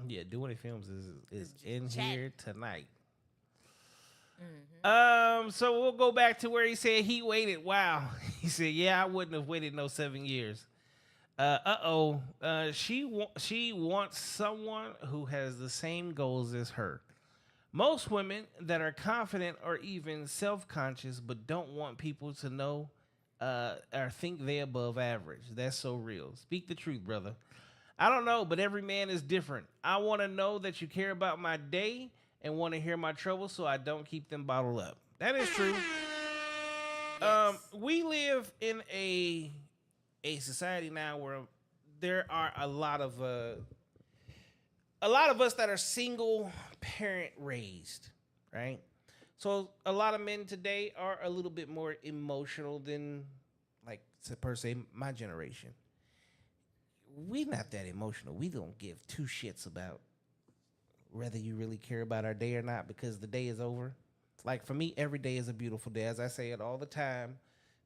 Yeah, Doing It Films is in chat. here tonight. Mm-hmm. So we'll go back to where he said he waited. Wow. He said, yeah, I wouldn't have waited no 7 years. She wants someone who has the same goals as her. Most women that are confident or even self-conscious but don't want people to know or think they're above average. That's so real. Speak the truth, brother. I don't know, but every man is different. I want to know that you care about my day and want to hear my troubles so I don't keep them bottled up. That is true. We live in a society now where there are a lot of us that are single parent raised, right? So a lot of men today are a little bit more emotional than, like, per se, my generation. We not that emotional. We don't give two shits about whether you really care about our day or not because the day is over. Like, for me, every day is a beautiful day. As I say it all the time.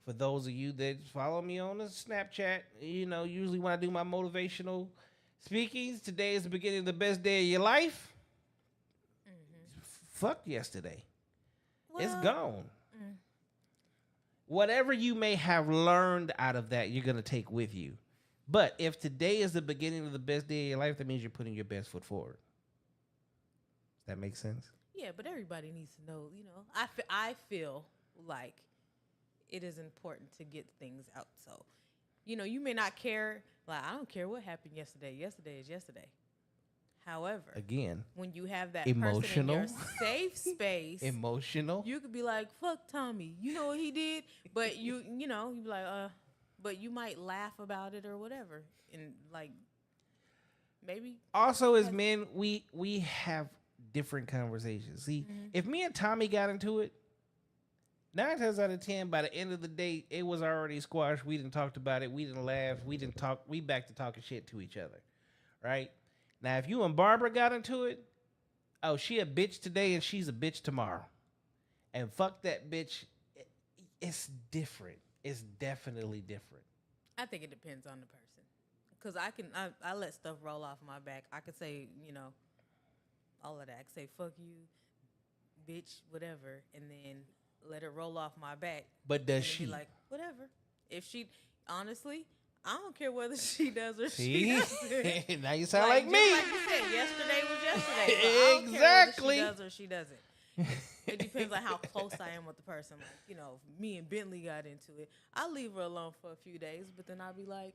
For those of you that follow me on the Snapchat, you know, usually when I do my motivational speakings, today is the beginning of the best day of your life. Fuck yesterday. Well, it's gone. Whatever you may have learned out of that, you're going to take with you. But if today is the beginning of the best day of your life, that means you're putting your best foot forward. Does that make sense? Yeah, but everybody needs to know, you know, I feel like it is important to get things out. So, you know, you may not care. Like, I don't care what happened yesterday. Yesterday is yesterday. However, again, when you have that emotional, person in your safe space, emotional, you could be like, fuck Tommy. You know what he did? But you know, you be like, but you might laugh about it or whatever. And like, maybe. Also, as men, we have different conversations. See, if me and Tommy got into it, 9 times out of 10, by the end of the day, it was already squashed. We didn't talk about it. We didn't laugh. We didn't talk. We back to talking shit to each other, right? Now, if you and Barbara got into it, oh, she a bitch today and she's a bitch tomorrow, and fuck that bitch. It's different. It's definitely different. I think it depends on the person, because I let stuff roll off my back. I could say, you know, all of that. I could say fuck you, bitch, whatever, and then let it roll off my back. But does she? Be like, whatever. If she, honestly, I don't care whether she does or See? she doesn't. Now you sound like me. Like you said, yesterday was yesterday. So I don't Exactly. care whether she does or she doesn't. It depends on how close I am with the person. Like, you know, if me and Bentley got into it, I'll leave her alone for a few days, but then I'll be like,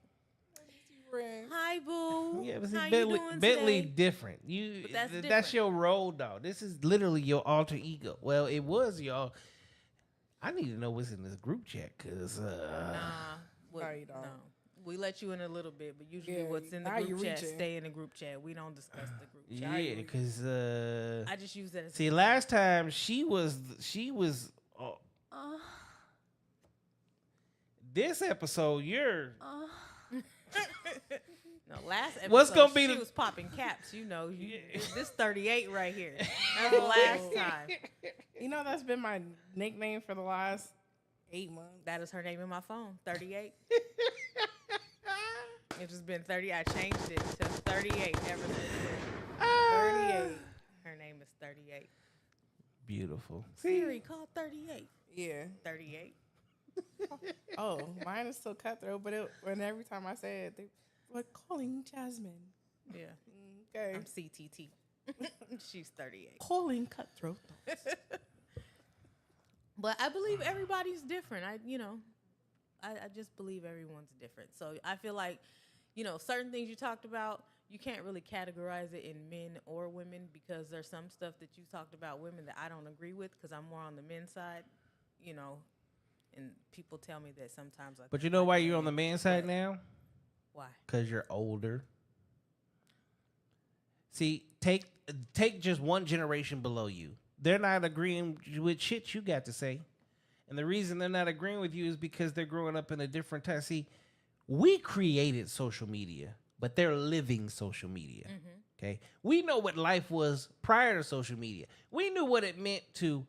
hi, boo. Yeah, but see, how Bentley, you doing Bentley today? different. You, But that's that's different. your role, dog. This is literally your alter ego. Well, it was your. I need to know what's in this group chat, cause Nah, No, you don't. No. We let you in a little bit, but usually Yeah, what's in the now group you chat reaching. stay in the group chat. We don't discuss the group chat. yeah, cause I just use that as see, last time she was. This episode, you're. No, last episode, What's gonna be she the- was popping caps. You know, this 38 right here. That was the last time. You know, that's been my nickname for the last 8 months. That is her name in my phone, 38. It's just been 30. I changed it to 38 ever since then. 38. Her name is 38. Beautiful. Siri, call 38. Yeah. 38. Oh, mine is still cutthroat, but when every time I say it, they like calling Jasmine. Yeah. Okay. I'm CTT. She's 38. Calling cutthroat. But I believe everybody's different. I just believe everyone's different. So I feel like, you know, certain things you talked about, you can't really categorize it in men or women, because there's some stuff that you talked about women that I don't agree with, because I'm more on the men's side, you know, and people tell me that sometimes. But you know why you're on the man side now? Why? Because you're older. See, take just one generation below you. They're not agreeing with shit you got to say. And the reason they're not agreeing with you is because they're growing up in a different time. See, we created social media, but they're living social media. Okay? We know what life was prior to social media. We knew what it meant to,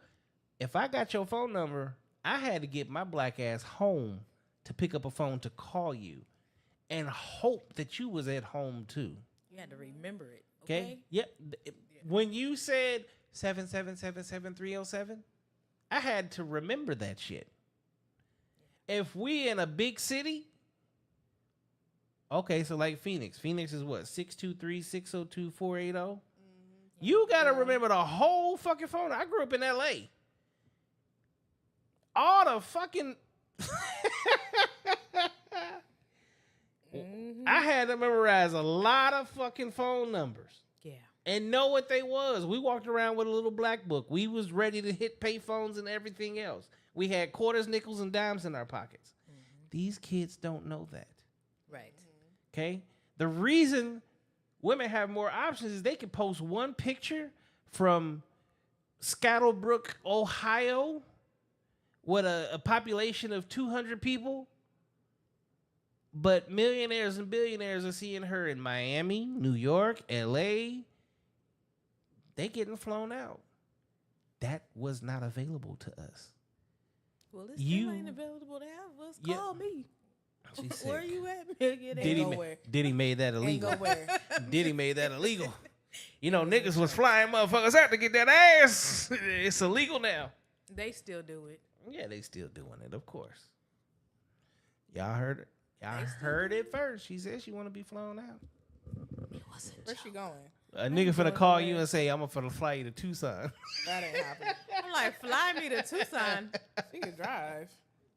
if I got your phone number, I had to get my black ass home to pick up a phone to call you and hope that you was at home too. You had to remember it. Okay? Okay. Yep. When you said 7777307, I had to remember that shit. If we in a big city, okay, so like Phoenix. Phoenix is what? 623-602-480? You got to remember the whole fucking phone. I grew up in L.A. All the fucking... I had to memorize a lot of fucking phone numbers. Yeah. And know what they was. We walked around with a little black book. We was ready to hit pay phones and everything else. We had quarters, nickels, and dimes in our pockets. These kids don't know that. Right. Okay? The reason women have more options is they can post one picture from Scattlebrook, Ohio, with a population of 200 people, but millionaires and billionaires are seeing her in Miami, New York, LA. They getting flown out. That was not available to us. Well, it still ain't available to have us. Yeah. Call me. She said, Where you at? Get Diddy made that illegal. Ain't go where. Diddy made that illegal. You know, niggas was flying motherfuckers out to get that ass. It's illegal now. They still do it. Yeah, they still doing it, of course. Y'all heard it. Y'all heard it first. She said she want to be flown out. It wasn't. Where's she going? A nigga finna call you and say, I'm gonna fly you to Tucson. That ain't happening. I'm like, fly me to Tucson. She can drive.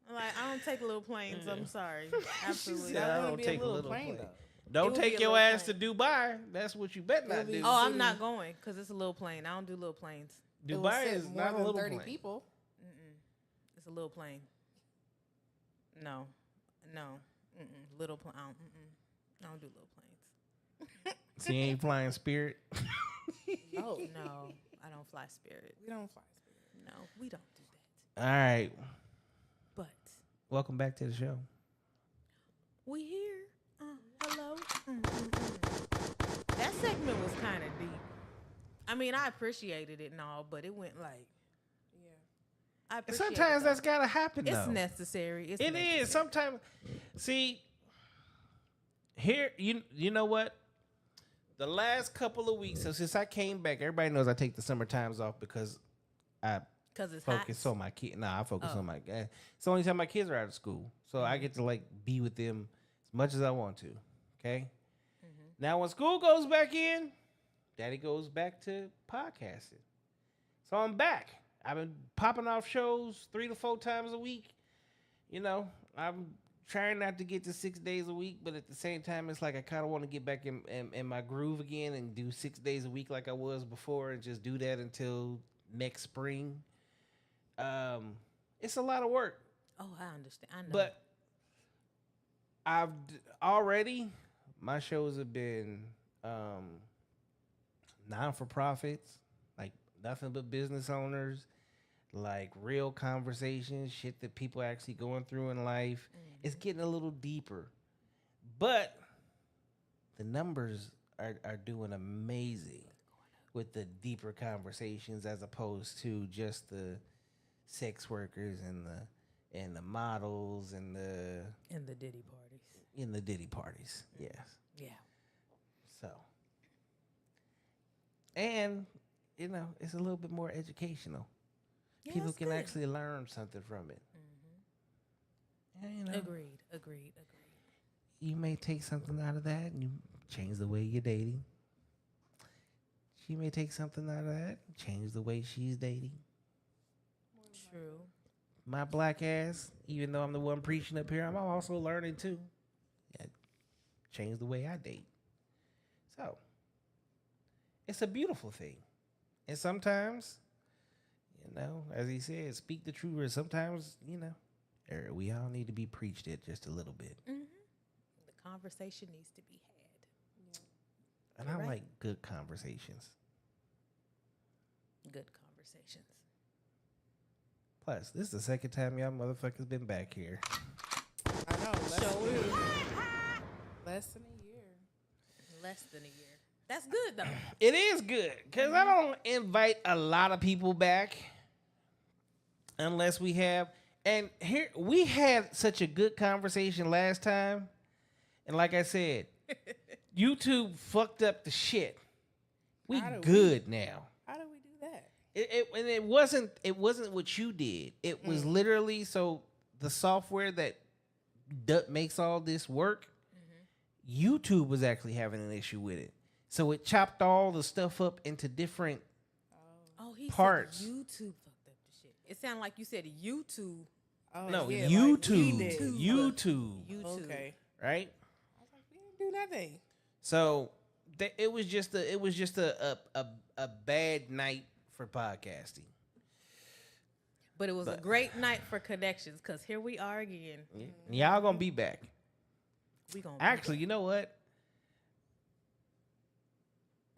I'm like, I don't take little planes. I'm sorry. Absolutely. said, That I wouldn't don't be take a a little little plane, plane. though. Don't would be take a your little ass plane. to Dubai. That's what you better not It'll be- do. Oh, I'm not going because it's a little plane. I don't do little planes. It will Dubai sit is more not a than little 30 plane. people. It's a little plane. No. Little plane. I don't do little planes. So you ain't flying Spirit? No, No, I don't fly Spirit. we don't fly Spirit. No, we don't do that. All right. But Welcome back to the show. we here. Hello. That segment was kind of deep. I mean, I appreciated it and all, but it went like. Yeah. I And appreciate sometimes it, that's though. gotta happen, It's though. necessary. It's It necessary. is. Sometimes, see, here, you know what? The last couple of weeks, so since I came back, everybody knows I take the summer times off because I Because it's focus hot. on my kid. Nah, I focus Oh. on my it's the only time my kids are out of school. So I get to like be with them as much as I want to. Okay? Now when school goes back in, Daddy goes back to podcasting. So I'm back. I've been popping off shows 3 to 4 times a week. You know, I'm trying not to get to 6 days a week, but at the same time, it's like I kind of want to get back in my groove again and do 6 days a week like I was before and just do that until next spring. It's a lot of work, Oh, I understand. I know. but already my shows have been non-for-profits, like nothing but business owners, like real conversations, shit that people are actually going through in life. It's getting a little deeper, but the numbers are doing amazing with the deeper conversations as opposed to just the sex workers and the models and the in the Diddy parties. Yes. Yeah. So, and you know, it's a little bit more educational. Yeah, People it's can good. actually learn something from it. And, you know, Agreed. you may take something out of that and you change the way you're dating. She may take something out of that, change the way she's dating. True. My black ass, even though I'm the one preaching up here, I'm also learning too. Yeah, change the way I date. So, it's a beautiful thing. And sometimes, you know, as he said, speak the truth. Or sometimes, you know, we all need to be preached at just a little bit. The conversation needs to be had. And I Right. like good conversations. Good conversations. Plus, this is the second time y'all motherfuckers been back here. I know. Less than a year. Less than a year. That's good though. It is good because I don't invite a lot of people back unless we have. And here we had such a good conversation last time, and like I said, YouTube fucked up the shit. We How do good now. How do we do that? And it wasn't what you did. It was literally so the software that makes all this work. YouTube was actually having an issue with it. So it chopped all the stuff up into different. Oh, he Parts. said YouTube fucked up the shit. It sounded like you said YouTube. Oh, No, yeah, like YouTube. we did. YouTube. Okay. Right? I was like, we didn't do nothing. So it was just a bad night for podcasting. But it was a great night for connections because here we are again. Y'all gonna be back. We gonna Actually, you know what?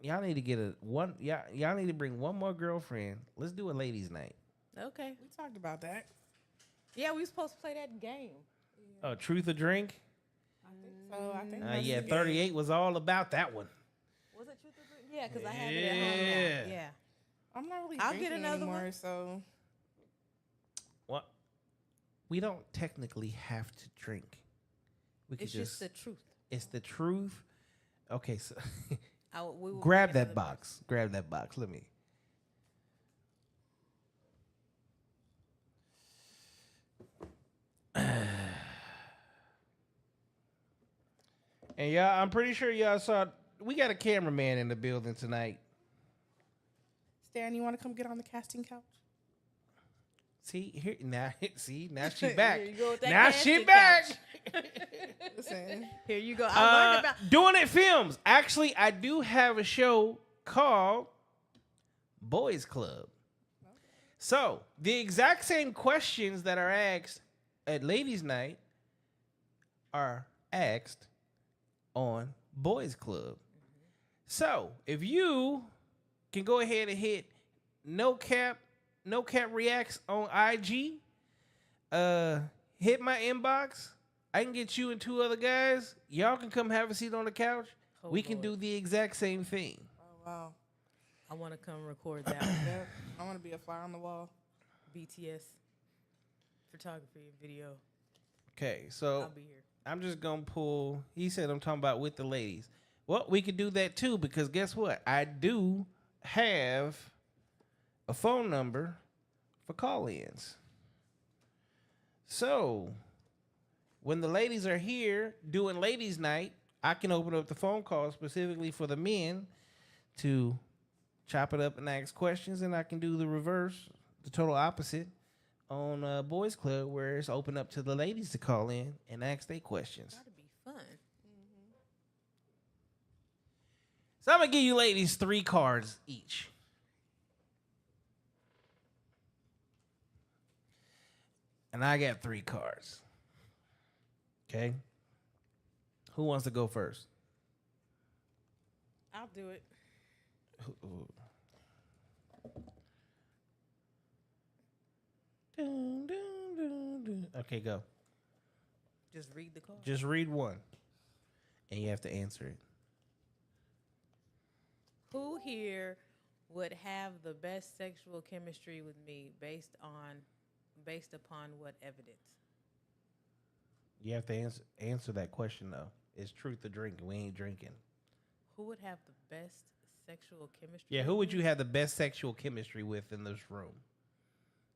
Y'all need to get y'all need to bring one more girlfriend. Let's do a ladies' night. okay. We talked about that. Yeah, we were supposed to play that game. Oh, truth or drink? I think so. I think that's Yeah, the game. 38 was all about that one. Was it Truth or Drink? Yeah, because I have it at home now. Yeah. Yeah. I'm not really I'll get drinking another anymore, one. so What? We don't technically have to drink. We could It's just the truth. It's the truth. Okay, so We will grab bring that another box. Grab that box. Let me. And y'all, I'm pretty sure y'all saw. We got a cameraman in the building tonight. Stan, you want to come get on the casting couch? See here now. See now she back. Here you go with that Now she casting back. Listen, Here you go. I learned about. Doing It Films. Actually, I do have a show called Boys Club. So the exact same questions that are asked at Ladies Night are asked on Boys Club. So if you can go ahead and hit nocappreacts on IG, hit my inbox. I can get you and two other guys. Y'all can come have a seat on the couch. Oh, We can Lord. do the exact same thing. oh wow, I want to come record that one. yep. I want to be a fly on the wall. BTS photography and video. Okay, so I'll be here. I'm just gonna pull. He said I'm talking about with the ladies. Well, we could do that too because guess what? I do have a phone number for call-ins. So when the ladies are here doing ladies' night, I can open up the phone call specifically for the men to chop it up and ask questions, and I can do the reverse, the total opposite, on Boys Club where it's open up to the ladies to call in and ask their questions. That'd be fun. So I'm gonna give you ladies 3 cards each. And I got 3 cards. Okay. Who wants to go first? I'll do it. Okay, go. Just read the card. Just read one. And you have to answer it. Who here would have the best sexual chemistry with me based upon what evidence? You have to answer that question though. It's truth or drinking. We ain't drinking. Who would have the best sexual chemistry? Yeah, who would you have the best sexual chemistry with in this room?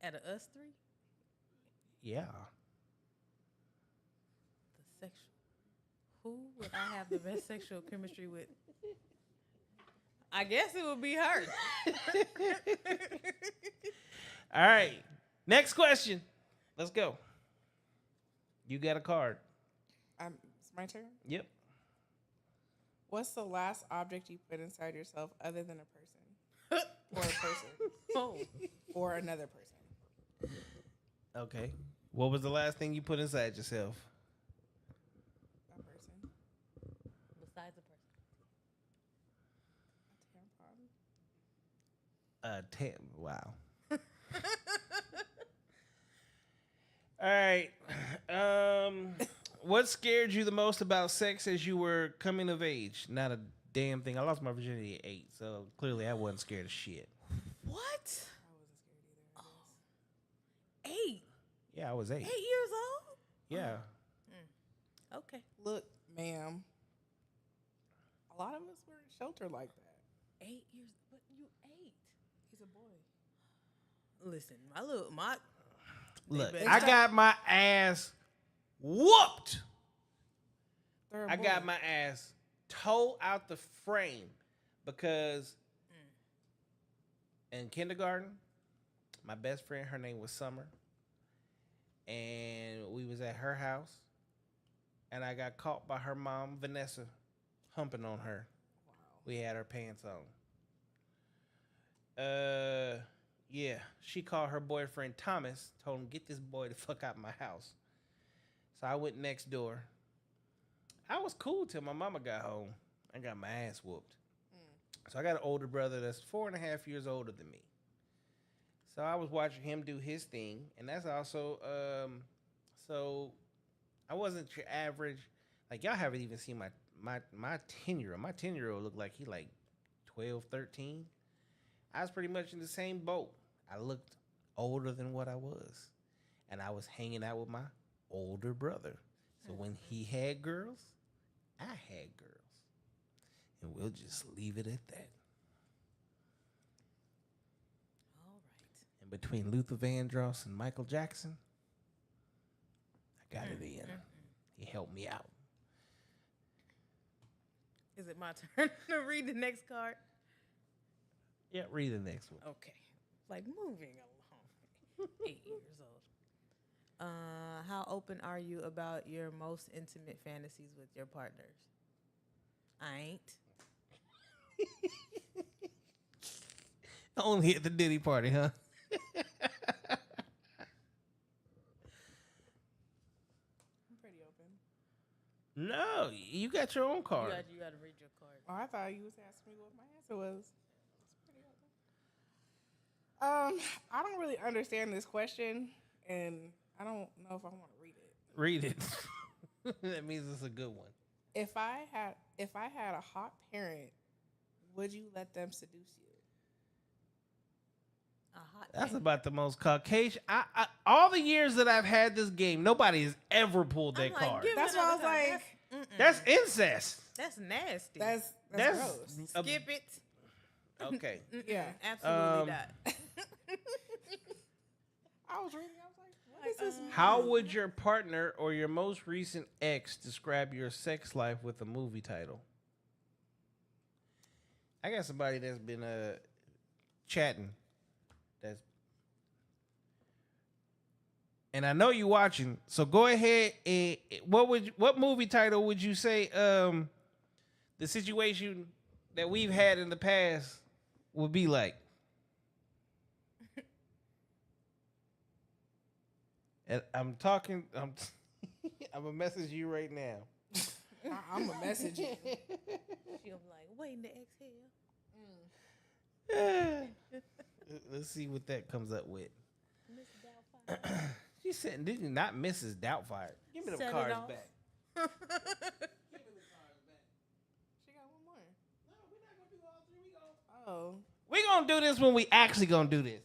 Out of us 3? Yeah. The sexual. Who would I have the best sexual chemistry with? I guess it would be her. All right. Next question. Let's go. You got a card. It's my turn. Yep. What's the last object you put inside yourself other than a person? Or a person. Oh. Or another person. Okay. What was the last thing you put inside yourself? That person. Besides a person. A tampon. Wow. All right. What scared you the most about sex as you were coming of age? Not a damn thing. I lost my virginity at 8, so clearly I wasn't scared of shit. What? I wasn't scared either. 8? Yeah, I was 8. 8 years old? Yeah. Okay. Look, ma'am. A lot of us were sheltered like that. 8 years, but you 8. He's a boy. Listen, Look, better I stop. got my ass whooped. They're a I boy. got my ass towed out the frame because in kindergarten, my best friend, her name was Summer, and we was at her house, and I got caught by her mom, Vanessa, humping on her. Wow. We had her pants on. Yeah, she called her boyfriend Thomas, told him, get this boy the fuck out of my house. So I went next door. I was cool till my mama got home. I got my ass whooped. So I got an older brother that's 4.5 years older than me. So I was watching him do his thing, and that's also so I wasn't your average. Like, y'all haven't even seen my 10-year-old. My 10-year-old looked like he like 12, 13. I was pretty much in the same boat. I looked older than what I was, and I was hanging out with my older brother. So when he had girls, I had girls, and we'll just leave it at that. All right. And between Luther Vandross and Michael Jackson, I got it in. He helped me out. Is it my turn to read the next card? Yeah, read the next one. Okay. Like moving along. 8 years old. How open are you about your most intimate fantasies with your partners? I ain't. Only at the Diddy party, huh? I'm pretty open. No, you got your own card. You got to read your card. Oh, I thought you was asking me what my answer was. It's pretty open. I don't really understand this question, and I don't know if I want to read it. Read it. That means it's a good one. If I had a hot parent, would you let them seduce you? A hot That's take. about the most Caucasian. I all the years that I've had this game, nobody has ever pulled that I'm like, card. give That's it why I another was time. like, That's incest. That's nasty. That's That's gross. a- Skip it. Okay. Yeah. Absolutely not. I was reading. I was like, what is this? How would your partner or your most recent ex describe your sex life with a movie title? I got somebody that's been chatting. And I know you watching, so go ahead. And what movie title would you say the situation that we've had in the past would be like? And I'm talking. I'm gonna message you right now. I'm a message you. She'll be like, waiting to exhale. Let's see what that comes up with. Miss Doubtfire. She said, "Did you not Mrs. Doubtfire? Give me them Set it cards off. back. Give me the cards back. She got one more. No, we're not gonna do all three. Oh. We gonna do this when we actually gonna do this.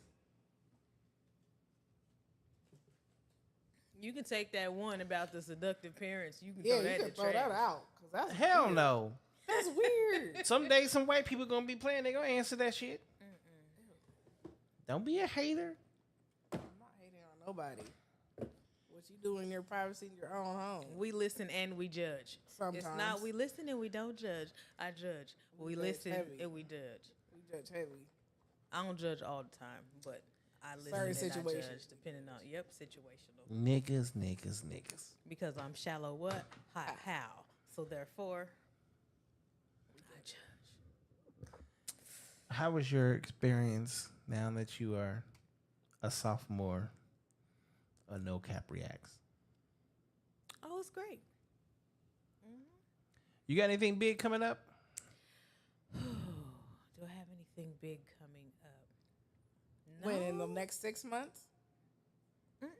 You can take that one about the seductive parents. You can Yeah, throw you that can in the throw trash. that out. Cause that's Hell weird. no. That's weird. Someday some white people gonna be playing. They gonna answer that shit. Don't be a hater. I'm not hating on nobody. What you do in your privacy in your own home. We listen and we judge. Sometimes. It's not we listen and we don't judge. I judge. We judge listen heavy. and we judge. We judge heavy. I don't judge all the time, but I listen Certain and I situations. judge depending on situational. Niggas. Because I'm shallow what? Hot how. So therefore I judge. How was your experience now that you are a sophomore on No Cap Reacts? Oh, it's great. You got anything big coming up? Do I have anything big coming up? No. When in the next 6 months?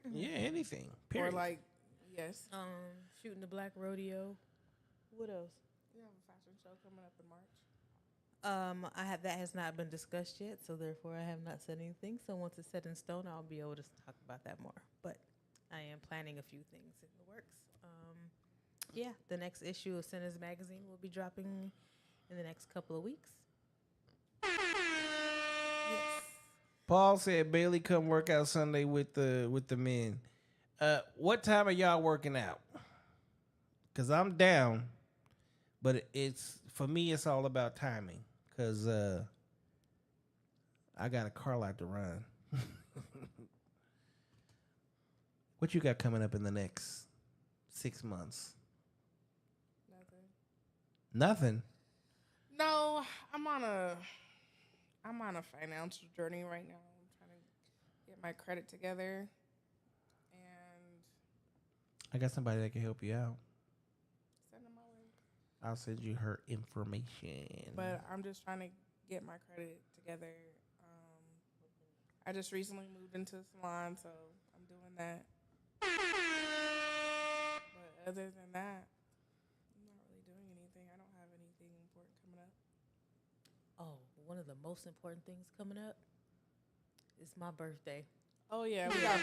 Yeah, anything. Or Period. like, yes. Shooting the Black Rodeo. What else? You have a fashion show coming up in March. That has not been discussed yet, so therefore I have not said anything. So once it's set in stone, I'll be able to talk about that more. But I am planning a few things in the works. Yeah, the next issue of Sinners Magazine will be dropping in the next couple of weeks. Yes. Paul said Bailey come work out Sunday with the men. What time are y'all working out? Cause I'm down, but it's for me. It's all about timing. Cause I got a car lot to run. What you got coming up in the next 6 months? Nothing. No, I'm on a financial journey right now. I'm trying to get my credit together, and I got somebody that can help you out. send them my way. I'll send you her information. But I'm just trying to get my credit together. I just recently moved into a salon, so I'm doing that. But other than that, I'm not really doing anything. I don't have anything important coming up. Oh, one of the most important things coming up is my birthday. Oh yeah, we got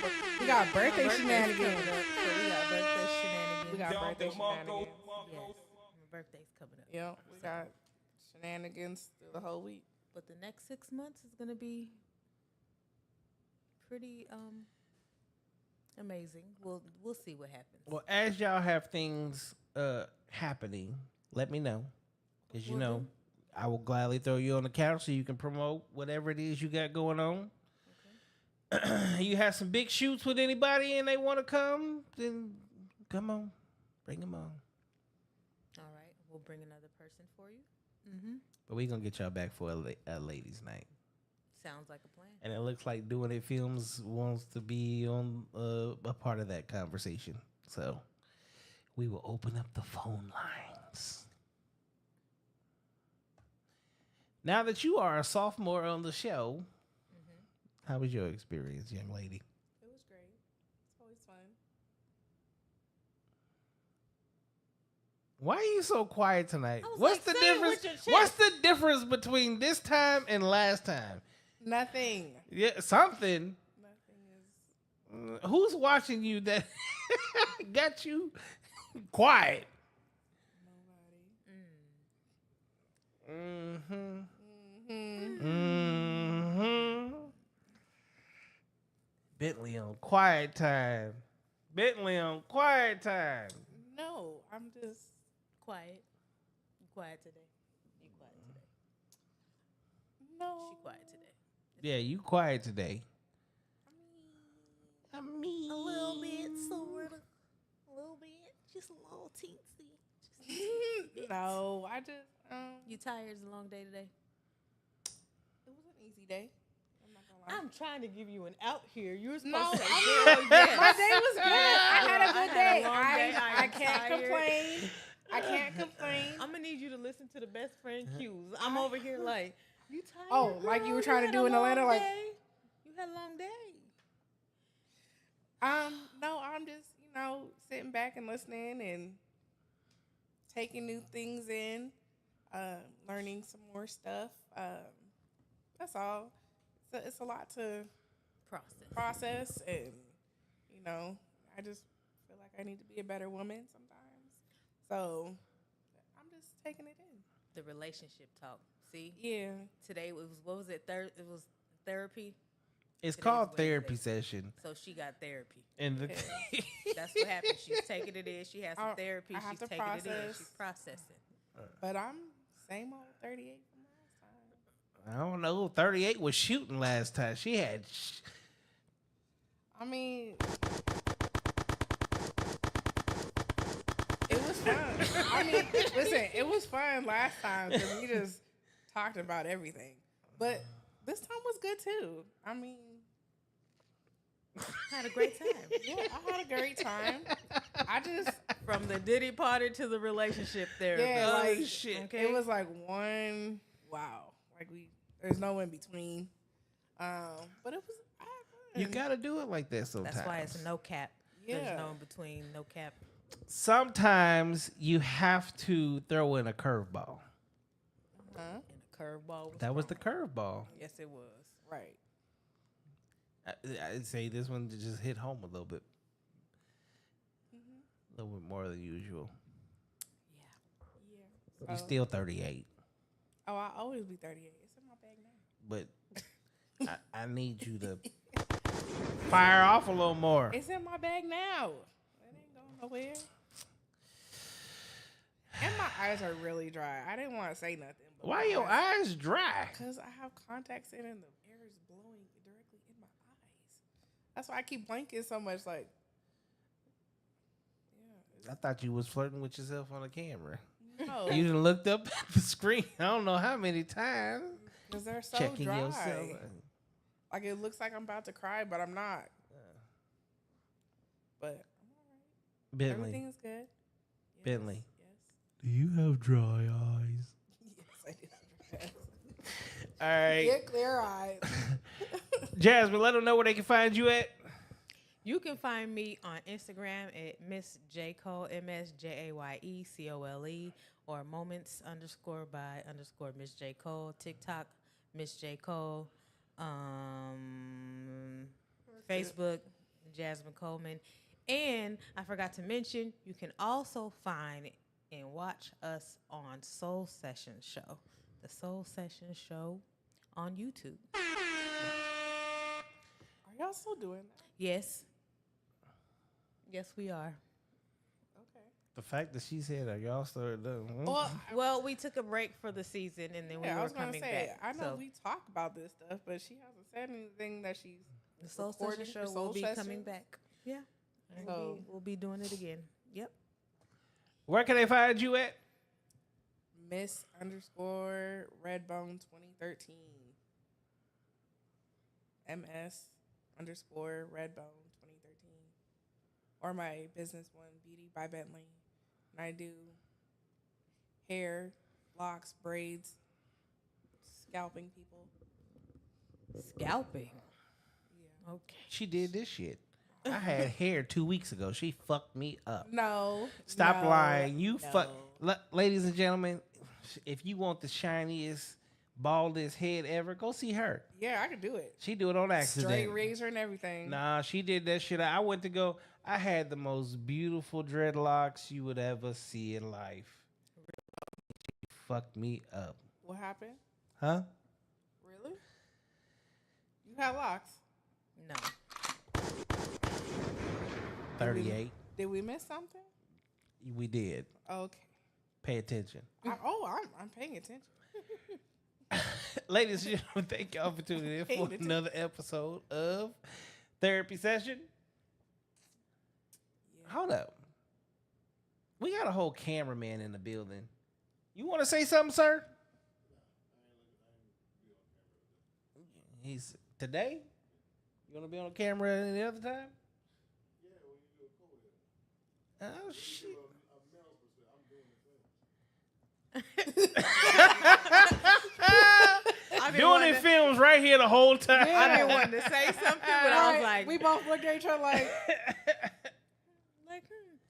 birthday shenanigans. Coming up, so we got birthday shenanigans. We got birthday shenanigans. Yes, my birthday's coming up. Yep, we got shenanigans through the whole week. But the next 6 months is gonna be pretty amazing. We'll see what happens. Well, as y'all have things happening, let me know. Because you know, I will gladly throw you on the couch so you can promote whatever it is you got going on. Okay. You have some big shoots with anybody and they want to come, then come on. Bring them on. All right, we'll bring another person for you. Mm-hmm. But we're going to get y'all back for a ladies' night. Sounds like a plan. And it looks like Doing It Films wants to be on a part of that conversation. So we will open up the phone lines. Now that you are a sophomore on the show, how was your experience, young lady? It was great. It's always fun. Why are you so quiet tonight? I was What's like, the say it difference? with your chest. What's the difference between this time and last time? Nothing. Yeah, something. Nothing is. Who's watching you that got you quiet? Nobody. Bentley on quiet time. Bentley on quiet time. No, I'm just. Quiet. You quiet today. You quiet today. No. She quiet today. Yeah, you quiet today. A little bit, sort of. A little bit. Just a little teensy. Just a teensy bit. No, I just. You tired? It's a long day today? It was an easy day. I'm not gonna lie. I'm trying to give you an out here. You were supposed No, to say, I'm girl, yes. My day was good. I had a good day. long day. I am can't tired. complain. I can't complain. I'm going to need you to listen to the best friend cues. I'm over here like, you tired? Oh, like you were trying to had do a in Atlanta, long like- day? You had a long day. No, I'm just, sitting back and listening and taking new things in, learning some more stuff. That's all. It's a lot to process, and I just feel like I need to be a better woman sometimes. So I'm just taking it in. The relationship talk. See? Yeah. Today was, what was it? It was therapy. It's Today's called Wednesday. therapy session. So she got therapy. And the That's what happened. She's taking it in. She has some therapy. I have She's to taking it in. process. She's processing. But I'm same old 38 from last time. I don't know. 38 was shooting last time. She had. I mean, it was fun. I mean, listen, it was fun last time because we just talked about everything. But this time was good too. I mean, Had a great time. yeah, I had a great time. I just, From the Diddy party to the relationship therapy. yeah, Oh, like shit. Okay. it was like one. Wow, like there's no in between. But it was. I had fun. You gotta do it like that sometimes. That's why it's no cap. Yeah. There's no in between, no cap. Sometimes you have to throw in a curveball. Huh? And a curveball. That was the curveball. Yes, it was. Right. I'd say this one just hit home a little bit. A little bit more than usual. Yeah. Yeah. You're still 38. Oh, I'll always be 38. It's in my bag now. But I need you to fire off a little more. It's in my bag now. It ain't going nowhere. And eyes are really dry. I didn't want to say nothing. But Why your eyes dry? Because I have contacts in and the air is blowing directly in my eyes. That's why I keep blinking so much. Like, I thought you was flirting with yourself on the camera. no, You done looked up at the screen. I don't know how many times. because they're so Checking dry. yourself. Like it looks like I'm about to cry, but I'm not. But Bentley. everything is good. Yes, Bentley. Yes. Do you have dry eyes? Yes, I did. All right. Get clear eyes. Jasmine, let them know where they can find you at. You can find me on Instagram at Miss J Cole, MSJAYECOLE, or moments_by_Miss J Cole. TikTok, Miss J Cole. Facebook, Jasmine Coleman. And I forgot to mention, you can also find and watch us on Soul Session Show. The Soul Session Show on YouTube. Are y'all still doing that? Yes. Yes, we are. Okay. The fact that she said that y'all started doing. Well, we took a break for the season, and then we I were was gonna coming say, back. I know So we talk about this stuff, but she hasn't said anything that she's the Soul Session recording Show for will Soul be coming Sessions? back. Yeah. So- We'll be doing it again. Yep. Where can they find you at? Miss_Redbone 2013. MS_Redbone 2013. Or my business one, Beauty by Bentley. And I do hair, locks, braids, scalping people. Scalping. Yeah. Okay. She did this shit. I had hair 2 weeks ago. She fucked me up. No. Stop no, lying. You no. fuck. Ladies and gentlemen, if you want the shiniest, baldest head ever, go see her. Yeah, I could do it. She do it on accident. Straight razor and everything. Nah, she did that shit. I went to go. I had the most beautiful dreadlocks you would ever see in life. She fucked me up. What happened? Huh? Really? You had locks. No. 38. Did we miss something? We did. Okay. Pay attention. I'm paying attention. Ladies and gentlemen, thank y'all for tuning in for another episode of Therapy Session. Yeah. Hold up. We got a whole cameraman in the building. You want to say something, sir? He's today? You want to be on camera any other time? Oh, shit. Doing in films right here the whole time. I didn't want to say something, but I was like, we both look at each other like,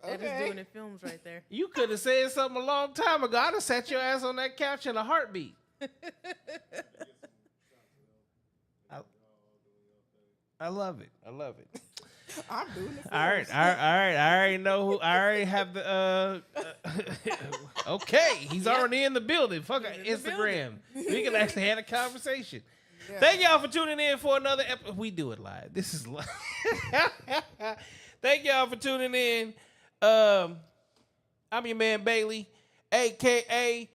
they're just okay. doing the films right there. You could have said something a long time ago. I'd have sat your ass on that couch in a heartbeat. I love it. I love it. I'm doing it. All right. I already know who. I already have the. Okay, he's already in the building. Fuck Instagram. We can actually have a conversation. Yeah. Thank y'all for tuning in for another episode. We do it live. This is live. Thank y'all for tuning in. I'm your man Bailey, aka